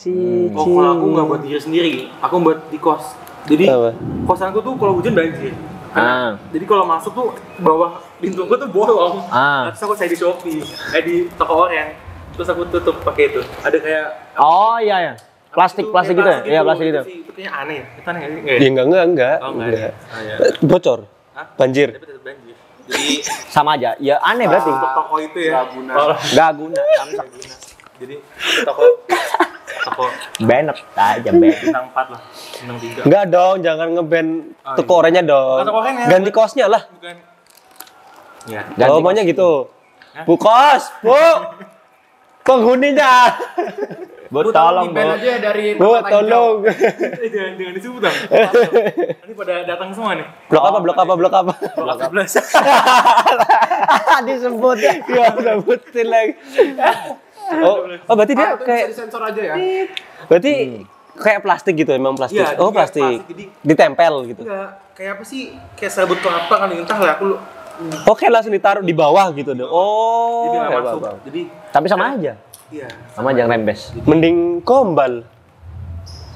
Oh, kalau aku nggak buat diri sendiri, aku buat di kos. Jadi Apa? kosanku tuh kalau hujan banjir. Ah. Jadi kalau masuk tuh bawah pintuku tuh bolong. Ah. Terus aku cari di Shopee, di toko oranye. Terus aku tutup pakai itu. Ada kayak Oh iya ya. Plastik gitu ya? Iya, plastik gitu. Itu kayaknya aneh ya. Itu aneh nggak Ya ya? enggak. Oh, enggak ya? Oh, ya. Bocor. Hah? Banjir. Tapi tetap banjir. Jadi Sama aja. Ya aneh berarti. untuk toko itu ya. Nggak guna. Oh, Nggak guna. Samsak. jadi toko Benet aja benet. bintang 4 lah, bintang 3. Enggak dong, jangan ngeband toko oranye dong. Oh, toko oranye. Ganti kosnya lah. Bukan. Ya. Ganti Oh, maunya gitu. Bu kos, Bu. Penghuninya. Bu, Bu, tolong, di band Bu. aja dari Bu, Permata Hijau. tolong. Jangan disebut dong. Ini pada datang semua nih. Blok apa? Blok 11. Disebut ya. Ya, sebutin lagi. Oh, berarti dia Itu bisa kayak disensor aja ya. berarti kayak plastik gitu, emang plastik. Iya, Oh, jadi plastik. plastik, jadi- Ditempel gitu. Enggak, kayak apa sih? Kayak sabut kelapa kali, entah lah aku. Oke, langsung ditaruh di bawah gitu dong. Oh, Jadi nggak ya, masuk. Bang. Jadi Tapi sama aja. iya. Sama aja rembes. Mending gombal.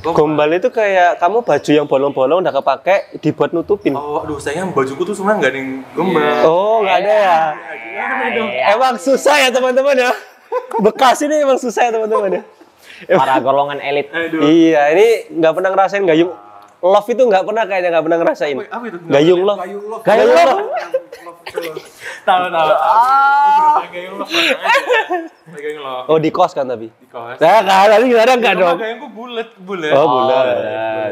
Gombal itu kayak kamu baju yang bolong-bolong udah kepake dibuat nutupin. Oh, aduh sayang bajuku tuh sebenarnya nggak ada yang gombal. Oh, nggak ada ya. Gimana dong? Emang susah ya teman-teman ya. Bekas ini emang susah ya teman-teman ya. Para golongan elit. Aduh. Iya, ini nggak pernah ngerasain gayung love itu nggak pernah kayaknya nggak pernah ngerasain. Apa itu? Gayung love. Gayung love. Gayung love. Tahu. Gayung lo. Gayung lo. Oh di kos kan tapi. Di kos. Nah, tadi gimana enggak dong? Gayungku bulat. Oh bulan.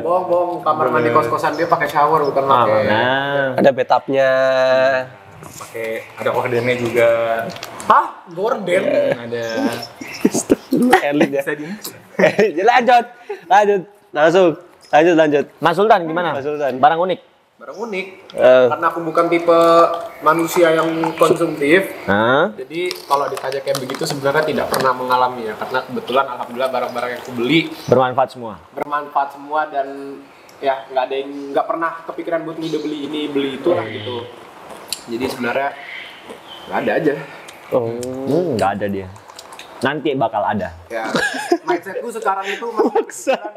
Bohong, kamar mandi kos-kosan dia pakai shower bukan pakai. Nah, Ada bathtubnya. Pakai ada ordernya juga. Hah? Gorden? Ada. Elit ya. Bisa di. Lanjut. Lanjut. Lanjut. Lanjut. Mas Sultan gimana? Mas Sultan. Barang unik. Barang unik. Eh. Karena aku bukan tipe manusia yang konsumtif. Hah? Jadi kalau ditanya kayak begitu sebenarnya tidak pernah mengalami ya. Karena kebetulan alhamdulillah barang-barang yang aku beli Bermanfaat semua. bermanfaat semua dan ya nggak pernah kepikiran buat udah beli ini beli itu lah gitu. Jadi sebenarnya nggak ada aja. Nggak ada dia. Nanti bakal ada. Ya mindsetku sekarang itu masih jangan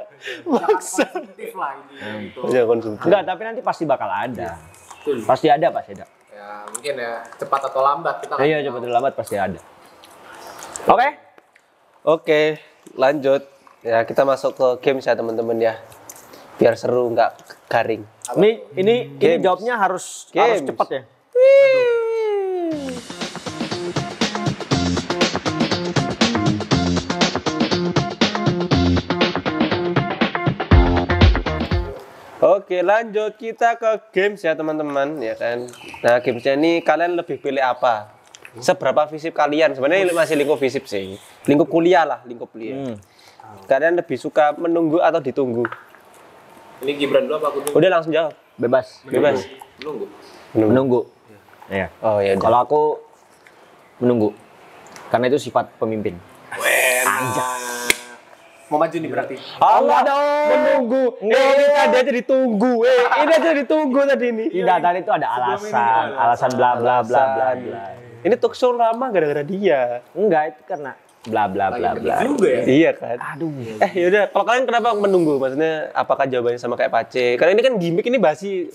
konsumtif lah ini gitu. Jangan konsumsi. Enggak, tapi nanti pasti bakal ada. Betul. Pasti ada. Ya mungkin ya cepat atau lambat kita nggak Iya, tahu. cepat atau lambat pasti ada. Oke. Oke, lanjut. Ya, kita masuk ke games ya teman-teman ya. Biar seru, nggak garing. Ini Games. jawabnya harus Games. cepat ya. Oke, lanjut kita ke games ya teman-teman, ya kan. Nah, gamesnya ini kalian lebih pilih apa? Seberapa visip kalian? Sebenarnya masih lingkup visip sih. Lingkup kuliah lah, lingkup kuliah. Kalian lebih suka menunggu atau ditunggu? Ini Gibran dulu apa aku dulu? Udah langsung jawab. Bebas. Bebas. Nunggu. Menunggu. Iya. Oh ya udah. Kalau aku menunggu. Karena itu sifat pemimpin. Mau maju nih berarti. Allah menunggu. Ini tadi aja ditunggu. Ini aja ditunggu tadi ini. Tidak, tadi itu ada alasan. Alasan bla bla bla bla bla. Ini talk show lama gara-gara dia. Enggak, itu karena bla bla bla bla. Juga ya. Iya kan? Aduh. Yaudah, kalau kalian kenapa menunggu? Maksudnya apakah jawabannya sama kayak Pace? Karena ini kan gimmick, ini basi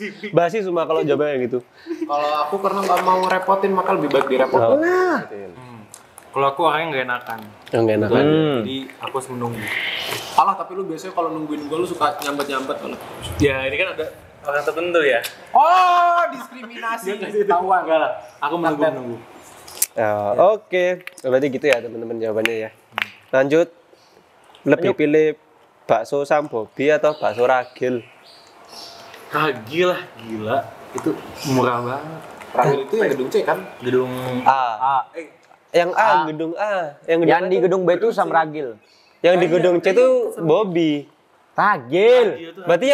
semua kalau jawabannya gitu. Kalau aku karena nggak mau repotin maka lebih baik direpotin. Nah. Kalau aku orangnya nggak enakan. Enggak enak. Itu aja. Jadi aku harus menunggu. Alah tapi lu biasanya kalau nungguin gua lu suka nyambet-nyambet kalau. Ya ini kan ada orang tertentu ya. Oh, diskriminasi ketahuan. Enggak lah, aku menunggu. Oke, berarti gitu ya teman-teman jawabannya ya. Lanjut, lebih pilih bakso Sambobi atau bakso Ragil? Ragil lah, gila. Itu murah banget. Ragil itu yang gedung C kan? Gedung A. Yang A, gedung A. Yang di gedung B itu Samragil. Yang di gedung C itu Bobby. Ragil. Berarti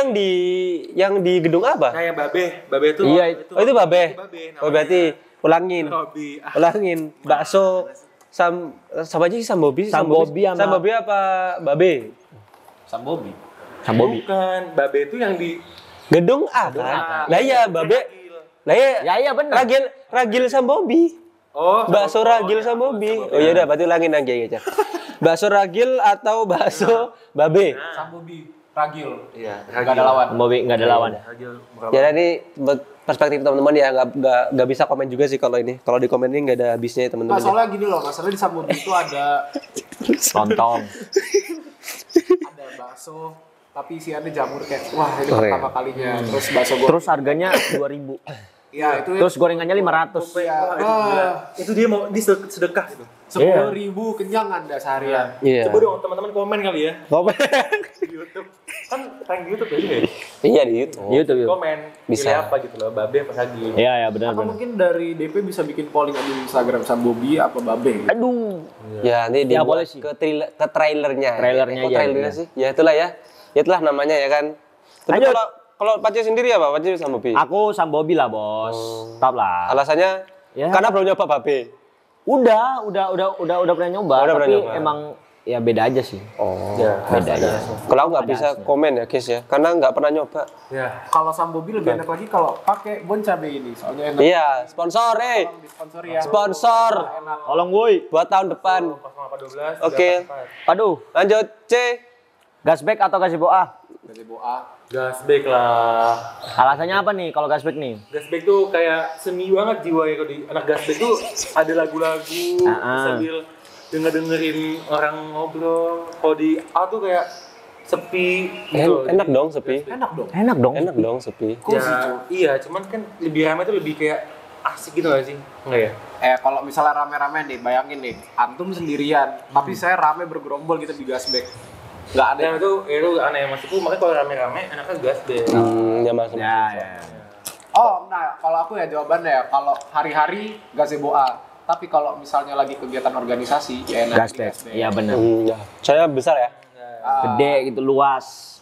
yang di gedung A apa? kayak Babe itu. Iya, Oh itu Babe. Babe Oh berarti ulangin. Robi. Ulangin. Bakso sama aja sih Sambobi. Sambobi sama- Sambobi apa Babe? Sambobi. Sambobi. Bukan, Babe itu yang di Gedung A kan? Lah iya Babe. Lah iya. Ya benar. Ragil Sambobi. Oh, Bakso Ragil Sambobi. Oh iya udah berarti ulangin lagi aja. Bakso Ragil atau bakso Babe? Sambobi. Ragil. Iya, Gak ada lawan. Sambobi nggak ada lawan. Ragil murah. Ya ini perspektif teman-teman ya nggak bisa komen juga sih kalau ini. Kalau di komen ini nggak ada habisnya ya, Nah, teman-teman. soalnya gini loh, masalah di Sambobi itu ada Lontong. bakso tapi isiannya jamur kayak wah ini Oh, pertama kalinya. Terus bakso goreng. Terus harganya 2.000. Iya, itu Terus gorengannya 500. Itu dia mau di sedekah gitu. 10.000 kenyang Anda seharian. Iya. Coba dong teman-teman komen kali ya Komen. di YouTube. Kan rank YouTube ya. Iya di YouTube. YouTube. Komen Bisa. pilih apa gitu loh, Babe apa Ragil. Iya, ya benar Apa benar. mungkin dari DP bisa bikin polling di Instagram Sambobi apa Babe? Gitu. Aduh. Ya nanti Ya, dibuat boleh sih. ke trailernya. Trailernya Kok aja, trailernya ya. sih? Ya itulah ya. Ya itulah namanya ya kan. Tapi Lanjut. kalau Pace sendiri apa? Pace Sambobi. Aku Sambobi lah, Bos. Tetap lah. Alasannya Ya. karena belum nyoba Babe. Udah pernah nyoba, Udah pernah tapi nyoba. emang ya beda aja sih. Oh. Ya, Beda aja. Kalau aku nggak bisa komen ya guys ya, karena nggak pernah nyoba. Ya. Kalau Sambobi lebih enak lagi kalau pakai bon cabe ini, soalnya enak. Iya, sponsor Disponsori ya. sponsor Tolong woi. buat tahun depan. 0812. Oke, Aduh, lanjut C. gasback atau gazebo A? Gazebo A. Gasback lah. Alasannya apa nih kalau gasback nih? Gasback tuh kayak seni banget jiwa ya kalau di anak Gasback tuh ada lagu-lagu sambil dengerin orang ngobrol. Kalau di A tuh kayak sepi gitu. Enak dong sepi. Enak dong. Enak dong. Enak dong sepi. Ya, iya, cuman kan lebih ramai tuh lebih kayak asik gitu gak sih? Enggak ya? Kalau misalnya rame-rame nih, bayangin nih, antum sendirian, tapi saya rame bergerombol gitu di Gasback. Nggak ada. Nah itu aneh maksudku, makanya kalau rame-rame enaknya Gasback. Ya masuk. Ya. Oh, nah kalau aku ya jawabannya ya, kalau hari-hari gazebo A. Tapi kalau misalnya lagi kegiatan organisasi, ya enak di Gasback. Gasback. Iya benar. Ya. Saya besar ya. Gede gitu, luas.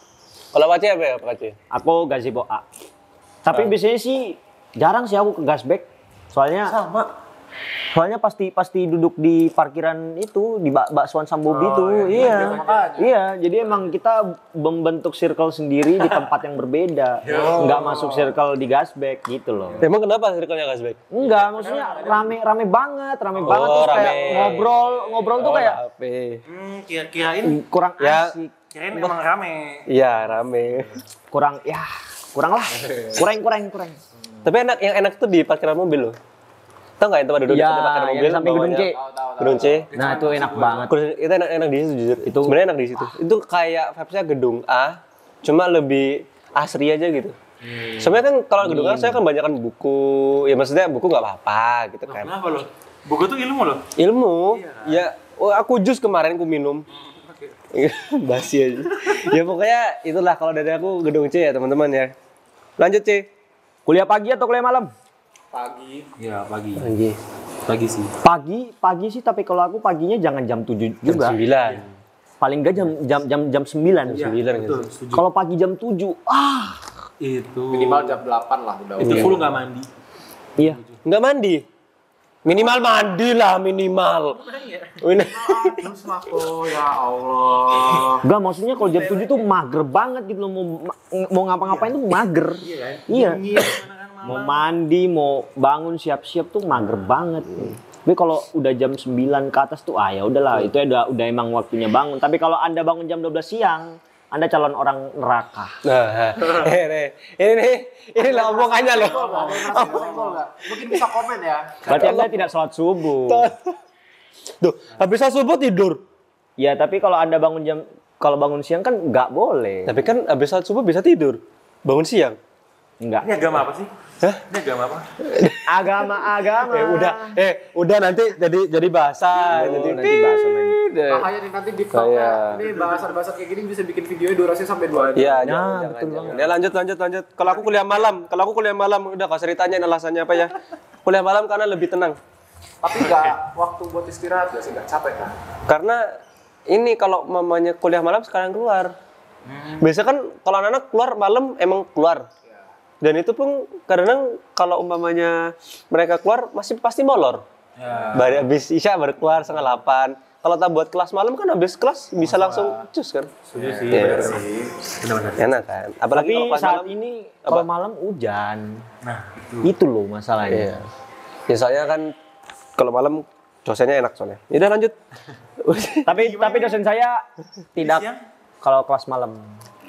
Kalau Pace apa ya Pace? Aku gazebo A. Tapi biasanya sih jarang sih aku ke gasbek. Soalnya pasti duduk di parkiran itu di baksoan Sambobi itu. Iya. Iya, jadi emang kita membentuk circle sendiri di tempat yang berbeda. Enggak masuk circle di gasbek gitu loh. Emang kenapa circle-nya gasbek? Enggak, maksudnya rame banget terus kayak ngobrol tuh kayak Kirain kurang Ya. asik. kirain emang rame. Iya, rame. Kurang lah. Kurang. Tapi yang enak tuh di parkiran mobil loh. Tahu nggak yang tempat duduk Iya, di parkiran yang mobil? samping gedung C. bawahnya Gedung C. Nah, itu enak banget. Itu enak di situ jujur. Itu sebenarnya enak di situ. Itu kayak vibes-nya gedung A, cuma lebih asri aja gitu. Sebenarnya kan kalau gedung A saya kan banyak kan buku, ya maksudnya buku nggak apa-apa gitu kan. Kenapa lo? Buku tuh ilmu lo. Ilmu, ya aku jus kemarin aku minum. Basi aja. Ya pokoknya itulah kalau dari aku gedung C ya teman-teman ya. Lanjut C. Kuliah pagi atau kuliah malam? Pagi. Iya pagi. Pagi. Pagi sih. Pagi sih, tapi kalau aku paginya jangan jam 7 juga. Jam 9. Paling enggak jam 9. Iya, 9 betul, gitu. setuju. Kalau pagi jam 7, Itu Minimal jam 8 lah udah. itu oke. full nggak mandi. iya. Nggak mandi. Minimal mandi lah minimal. Terus aku ya Allah. Enggak, maksudnya kalau jam 7 tuh mager banget gitu loh, mau ngapa-ngapain tuh mager. Iya. Mau mandi, mau bangun siap-siap tuh mager banget. Tapi kalau udah jam 9 ke atas tuh ya udahlah, itu udah emang waktunya bangun. Tapi kalau Anda bangun jam 12 siang, Anda calon orang neraka. Nah, ini lah omongannya loh. Mungkin bisa komen ya. Berarti Anda tidak sholat subuh. Tuh, habis subuh tidur. Ya, tapi kalau Anda bangun siang kan nggak boleh. Tapi kan habis subuh bisa tidur. Bangun siang. Enggak. Ini agama apa sih? Hah? Ini agama apa? Agama. Udah nanti jadi bahasa. Nanti bahas lagi. Bahaya nih nanti di vlog ya. Ini bahasan-bahasan kayak gini bisa bikin videonya durasinya sampai 2 jam. Iya, betul jangan. Ya lanjut. Kalau aku kuliah malam, udah kau ceritain alasannya apa ya? Kuliah malam karena lebih tenang. Tapi nggak waktu buat istirahat ya sih, nggak capek kan? Karena ini kalau mamanya kuliah malam sekarang keluar. Biasanya kan kalau anak-anak keluar malam emang keluar. Dan itu pun kadang kalau umpamanya mereka keluar masih pasti molor. Baru habis isya baru keluar 7:30. Kalau tak buat kelas malam kan habis kelas bisa langsung cus kan. Setuju sih, Iya. benar sih. Benar-benar. Enak kan. Apalagi Tapi kalau kelas saat malam. ini kalau malam hujan. Nah, Itu loh masalahnya. Iya. Misalnya kan kalau malam dosennya enak soalnya. Udah lanjut. Tapi dosen saya tidak siang? kalau kelas malam.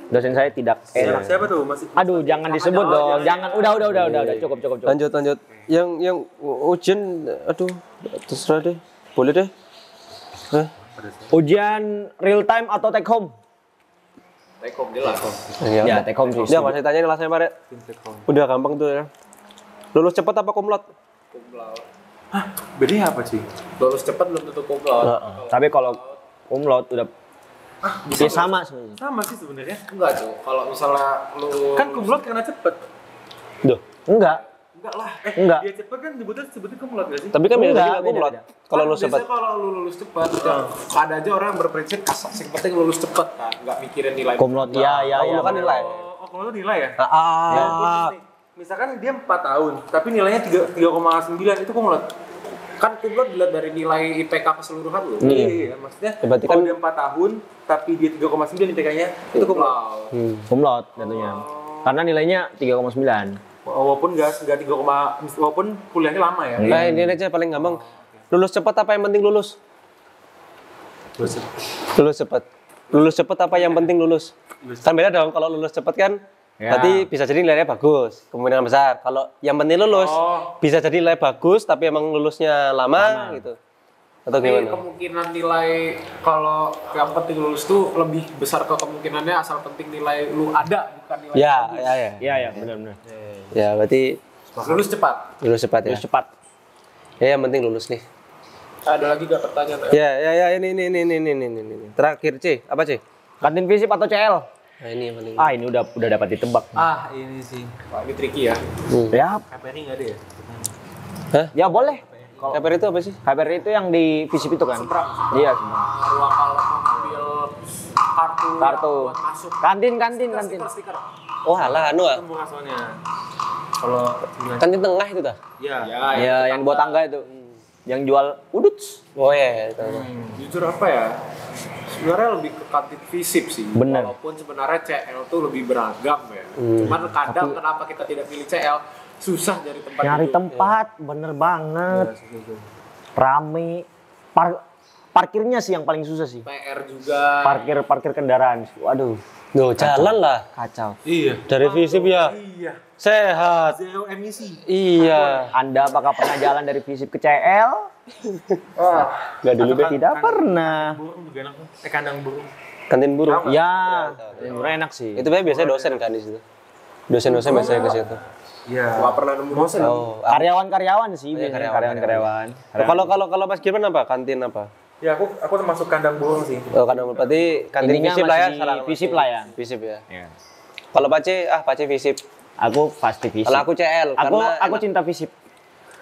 Dosen saya tidak. Siapa tuh? Masih Aduh, jangan disebut dong. Jangan. Udah. Cukup. Lanjut. Yang ujian, aduh, terserah deh. Boleh deh. Ujian real time atau take home? Rekom jelas. Ya, take home sih. Dia masih tanya alasannya Pak. Udah gampang tuh ya. Lulus cepat apa kumlot? Kumlaut. bedanya apa sih? Lulus cepat belum tentu kumlaut. Tapi kalau umlaut udah ya sama sebenarnya. Sama sih sebenarnya. Enggak tuh. Kalau misalnya lu Kan kumlot karena cepet. Duh. Enggak. enggak lah. Enggak. Dia cepet kan sebutnya kumlot gak sih? Tapi kan beda Enggak, lagi kumlot. beda. Kalau lulus cepat. Biasanya kalau lu lulus cepat, ada aja orang yang berprinsip yang penting lulus cepat, nah, nggak mikirin nilai. Kumlot ya. Kalau kan nilai. Oh, kumlot nilai ya? Ah. Nih, misalkan dia 4 tahun, tapi nilainya 3,9 itu kumlot. Kan kumlot dilihat dari nilai IPK keseluruhan lu. Iya, maksudnya Ya, berarti kalau kan- dia 4 tahun, tapi dia 3,9 IPK-nya, itu kumlot. Kumlot tentunya. Karena nilainya 3,9. Walaupun walaupun kuliahnya lama ya. Nah, ini aja paling gampang. Lulus cepat apa yang penting lulus? Lulus cepat. Lulus cepat apa yang penting lulus? Kan beda dong. Kalau lulus cepat kan Ya. berarti bisa jadi nilainya bagus, kemungkinan besar. Kalau yang penting lulus bisa jadi nilai bagus tapi emang lulusnya lama gitu. Atau Tapi gimana? kemungkinan nilai kalau yang penting lulus tuh lebih besar ke kemungkinannya asal penting nilai lu ada bukan nilai Ya, bagus. ya. Iya, benar. Ya, berarti Lulus cepat. lulus cepat ya. Terus cepat. Ya, yang penting lulus nih. Ada lagi gak pertanyaan? Ya, ini. Terakhir C, apa C? Kantin visip atau CL? Nah, ini yang penting. Ah, ini udah dapat ditebak. Ah, ini sih. Wah, ini tricky ya. Ya, KPRI nggak ada ya? Hah? ya boleh. KPR itu apa sih? KPR itu yang di visip itu kan? Iya, semua. Ruang kalau mengambil kartu Kartu. buat masuk. Kantin. Stiker. Oh, alah anu ah. Itu bukan soalnya. Kalau Kantin tengah itu dah. ya. Ya, yang buat tangga itu. Yang jual uduts. Oh iya, itu. Jujur apa ya? Sebenarnya lebih ke kantin visip sih. Bener. Walaupun sebenarnya CL tuh lebih beragam ya. Cuman kadang kenapa kita tidak pilih CL? Susah dari tempat Nyari duduk. tempat, bener banget. Rame. Parkirnya sih yang paling susah sih. PR juga. Parkir kendaraan. Waduh, Loh, jalan lah. kacau. Iya. Dari visip ya. Iya. Sehat. Zero emisi. Iya. Anda apakah pernah jalan dari Visip ke CL? Enggak dulu deh. Tidak pernah. Burung juga enak. Kandang burung. Kantin burung. Ya, enak sih. Itu biasanya dosen kan di situ. Dosen-dosen biasanya ke situ. Iya. Gak pernah nemu dosen. Oh, Karyawan-karyawan sih, iya, biasanya karyawan. karyawan-karyawan. Kalau Mas Gibran apa? Kantin apa? Ya aku termasuk kandang burung sih. Oh, kandang berarti kantin Intinya visip lah ya. masih sekarang. visip lah ya. Visip ya. Ya. Kalau Pace, Pace visip. Aku pasti Visip. Kalau aku CL, Aku karena cinta Visip.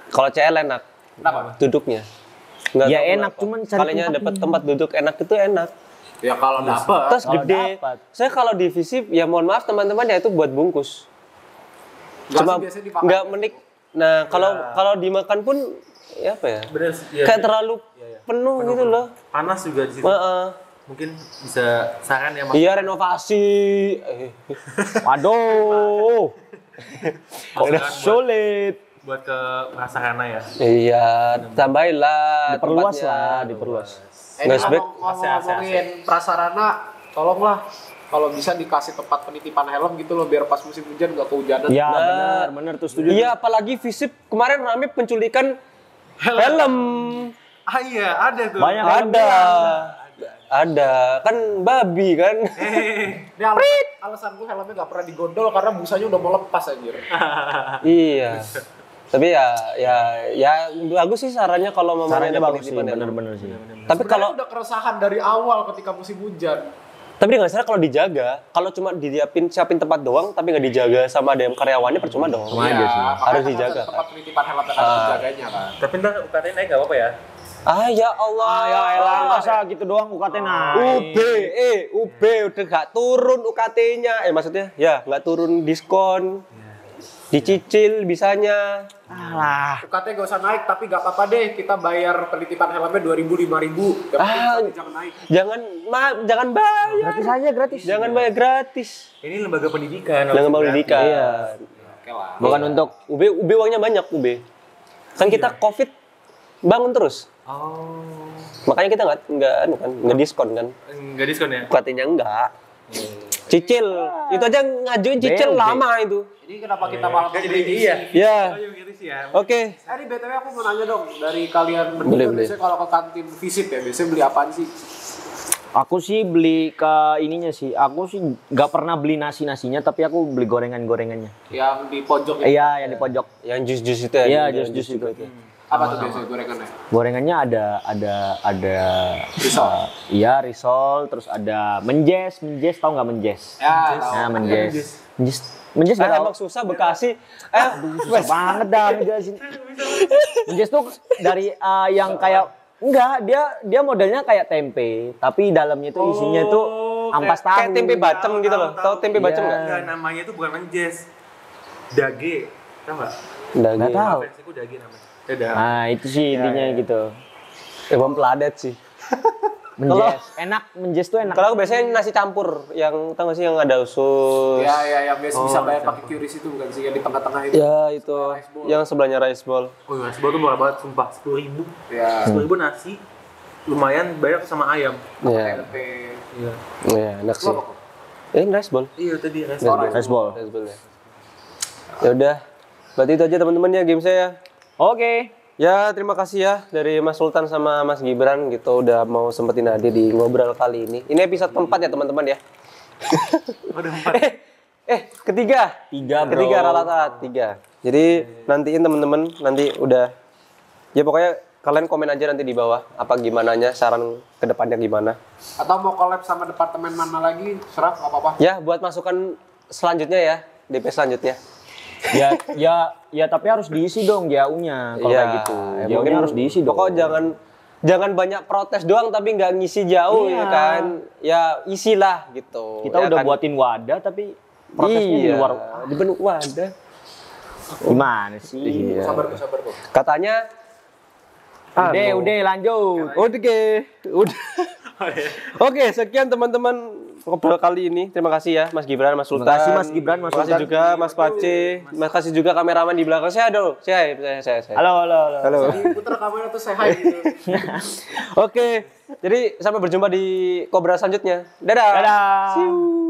kalau CL enak Kenapa? duduknya. Nggak Ya tahu enak, kenapa. cuman cari kalinya tempat dapat tempat duduk enak itu enak. Ya kalau dapet. Terus Kalau gede. dapat. Saya kalau di visip ya mohon maaf teman-teman ya itu buat bungkus. Nggak Cuma sih, biasanya dimakan. nggak menik. Nah kalau dimakan pun ya apa ya? Bener sih. Iya. Kayak terlalu penuh gitu loh. Panas juga di situ. Heeh. Mungkin bisa saran ya Mas. Iya renovasi. Waduh. Masukan Sulit. buat ke prasarana ya. Iya, tambahin lah. Diperluas tempatnya. lah, diperluas. Nggak sebek. Ngomongin prasarana, tolonglah kalau bisa dikasih tempat penitipan helm gitu loh biar pas musim hujan nggak kehujanan. Ya, Nah. benar tuh setuju. Iya, apalagi visip kemarin rame penculikan helm. Ah iya, ada tuh. Banyak Ada, kan babi kan. Ini alasan gue helmnya nggak pernah digondol karena busanya udah mau lepas anjir. Iya. Tapi ya bagus sih sarannya kalau mau Sarannya ada bagus sih, penitipan helm. bener-bener sih. Tapi kalau Sebenarnya udah keresahan dari awal ketika musim hujan. tapi nggak salah kalau dijaga, kalau cuma siapin tempat doang tapi nggak dijaga sama ada karyawannya percuma dong. Cuma aja sih. makanya Harus kan dijaga. ada tempat penitipan helm yang harus dijaganya kan. Tapi ntar UKT naik nggak apa-apa ya? Ah ya Allah. Ya elah, masa gitu doang UKT naik. UB udah gak turun UKT-nya. Maksudnya ya nggak turun diskon. Dicicil bisanya. Alah. UKT gak usah naik tapi gak apa-apa deh kita bayar penitipan helmnya 2.000 5.000. Jangan naik. Jangan bayar. Gratis aja, gratis. Jangan bayar gratis. Ini lembaga pendidikan. Lembaga pendidikan. Iya. Oke lah. Bukan untuk UB uangnya banyak UB. Kan kita Covid bangun terus. Oh. Makanya kita nggak diskon kan. Enggak diskon ya? UKT-nya enggak. Cicil. Itu aja ngajuin cicil BUB. lama itu. Ini kenapa kita malah Jadi membeli iya. Ya. Oh, iya gitu sih ya. Oke. Ini BTW aku mau nanya dong, dari kalian Boleh, berdua boleh. biasanya kalau ke kantin visip ya, biasanya beli apaan sih? Aku sih beli ke ininya sih. Aku sih nggak pernah beli nasinya, tapi aku beli gorengannya. Yang di pojok ya? Iya, yang di pojok. Yang jus-jus itu ya. Iya, yang jus-jus itu. Apa tuh biasanya gorengannya? Gorengannya ada Risol. Iya, risol, terus ada menjes tahu nggak menjes? Ya, tahu. Nah, menjes nggak tahu. Emang susah Bekasi. Susah banget dah menjelasin. Menjes tuh dari yang kayak enggak, dia modelnya kayak tempe, tapi dalamnya tuh isinya tuh ampas tahu. Kayak tempe bacem gitu loh. Tahu tempe bacem Iya. nggak? Enggak, namanya itu bukan menjes. Dage. Tahu enggak? Nggak tahu. Versiku dage namanya. Beda. Nah, itu sih intinya gitu. Bom peladet sih. Menjes. Enak, menjes tuh enak. Kalau aku biasanya nasi campur yang tahu nggak sih yang ada usus. Ya, yang biasa bisa bayar pakai QRIS itu bukan sih, yang di tengah-tengah itu. Ya itu Rice bowl. yang sebelahnya rice bowl. Oh, nasi bol tuh murah banget, sumpah. 10.000. Ya, 10.000 nasi. Lumayan bayar sama ayam. Iya. tempe. Iya. Iya, enak sih. Lo apa kok? Ini rice bowl. Iya tadi rice Rice bowl. bowl. Rice bowl. Rice bowl ya. Ya udah. Berarti itu aja teman-teman ya game saya. Oke. Ya, terima kasih ya dari Mas Sultan sama Mas Gibran gitu udah mau sempetin hadir di ngobrol kali ini. Ini episode keempat ya teman-teman ya. Udah 4. Ketiga. Tiga, bro. Ketiga rata-rata 3. Jadi nantiin teman-teman nanti udah ya pokoknya kalian komen aja nanti di bawah apa gimananya saran kedepannya gimana. Atau mau collab sama departemen mana lagi, serap nggak apa-apa. Ya, buat masukan selanjutnya ya, DP selanjutnya. Ya, tapi harus diisi dong JAU-nya kalau Iya, kayak gitu. JAU-nya harus diisi dong. Pokoknya jangan banyak protes doang tapi nggak ngisi jauh Iya. ya kan. Ya isilah gitu. Kita ya udah kan? buatin wadah tapi protesnya di luar. di benuk wadah. Gimana sih? Iya. Sabar kok. Katanya Udah lanjut. Udah. Oke, sekian teman-teman ngobrol kali ini. Terima kasih ya Mas Gibran, Mas Sultan. Terima kasih Mas Gibran, Mas Terima kasih Sultan. juga Mas Pace. Terima kasih juga kameramen di belakang saya dulu. Saya. Halo. Putar kamera tuh saya gitu. Oke, jadi sampai berjumpa di Kobra selanjutnya. Dadah. Dadah. See you.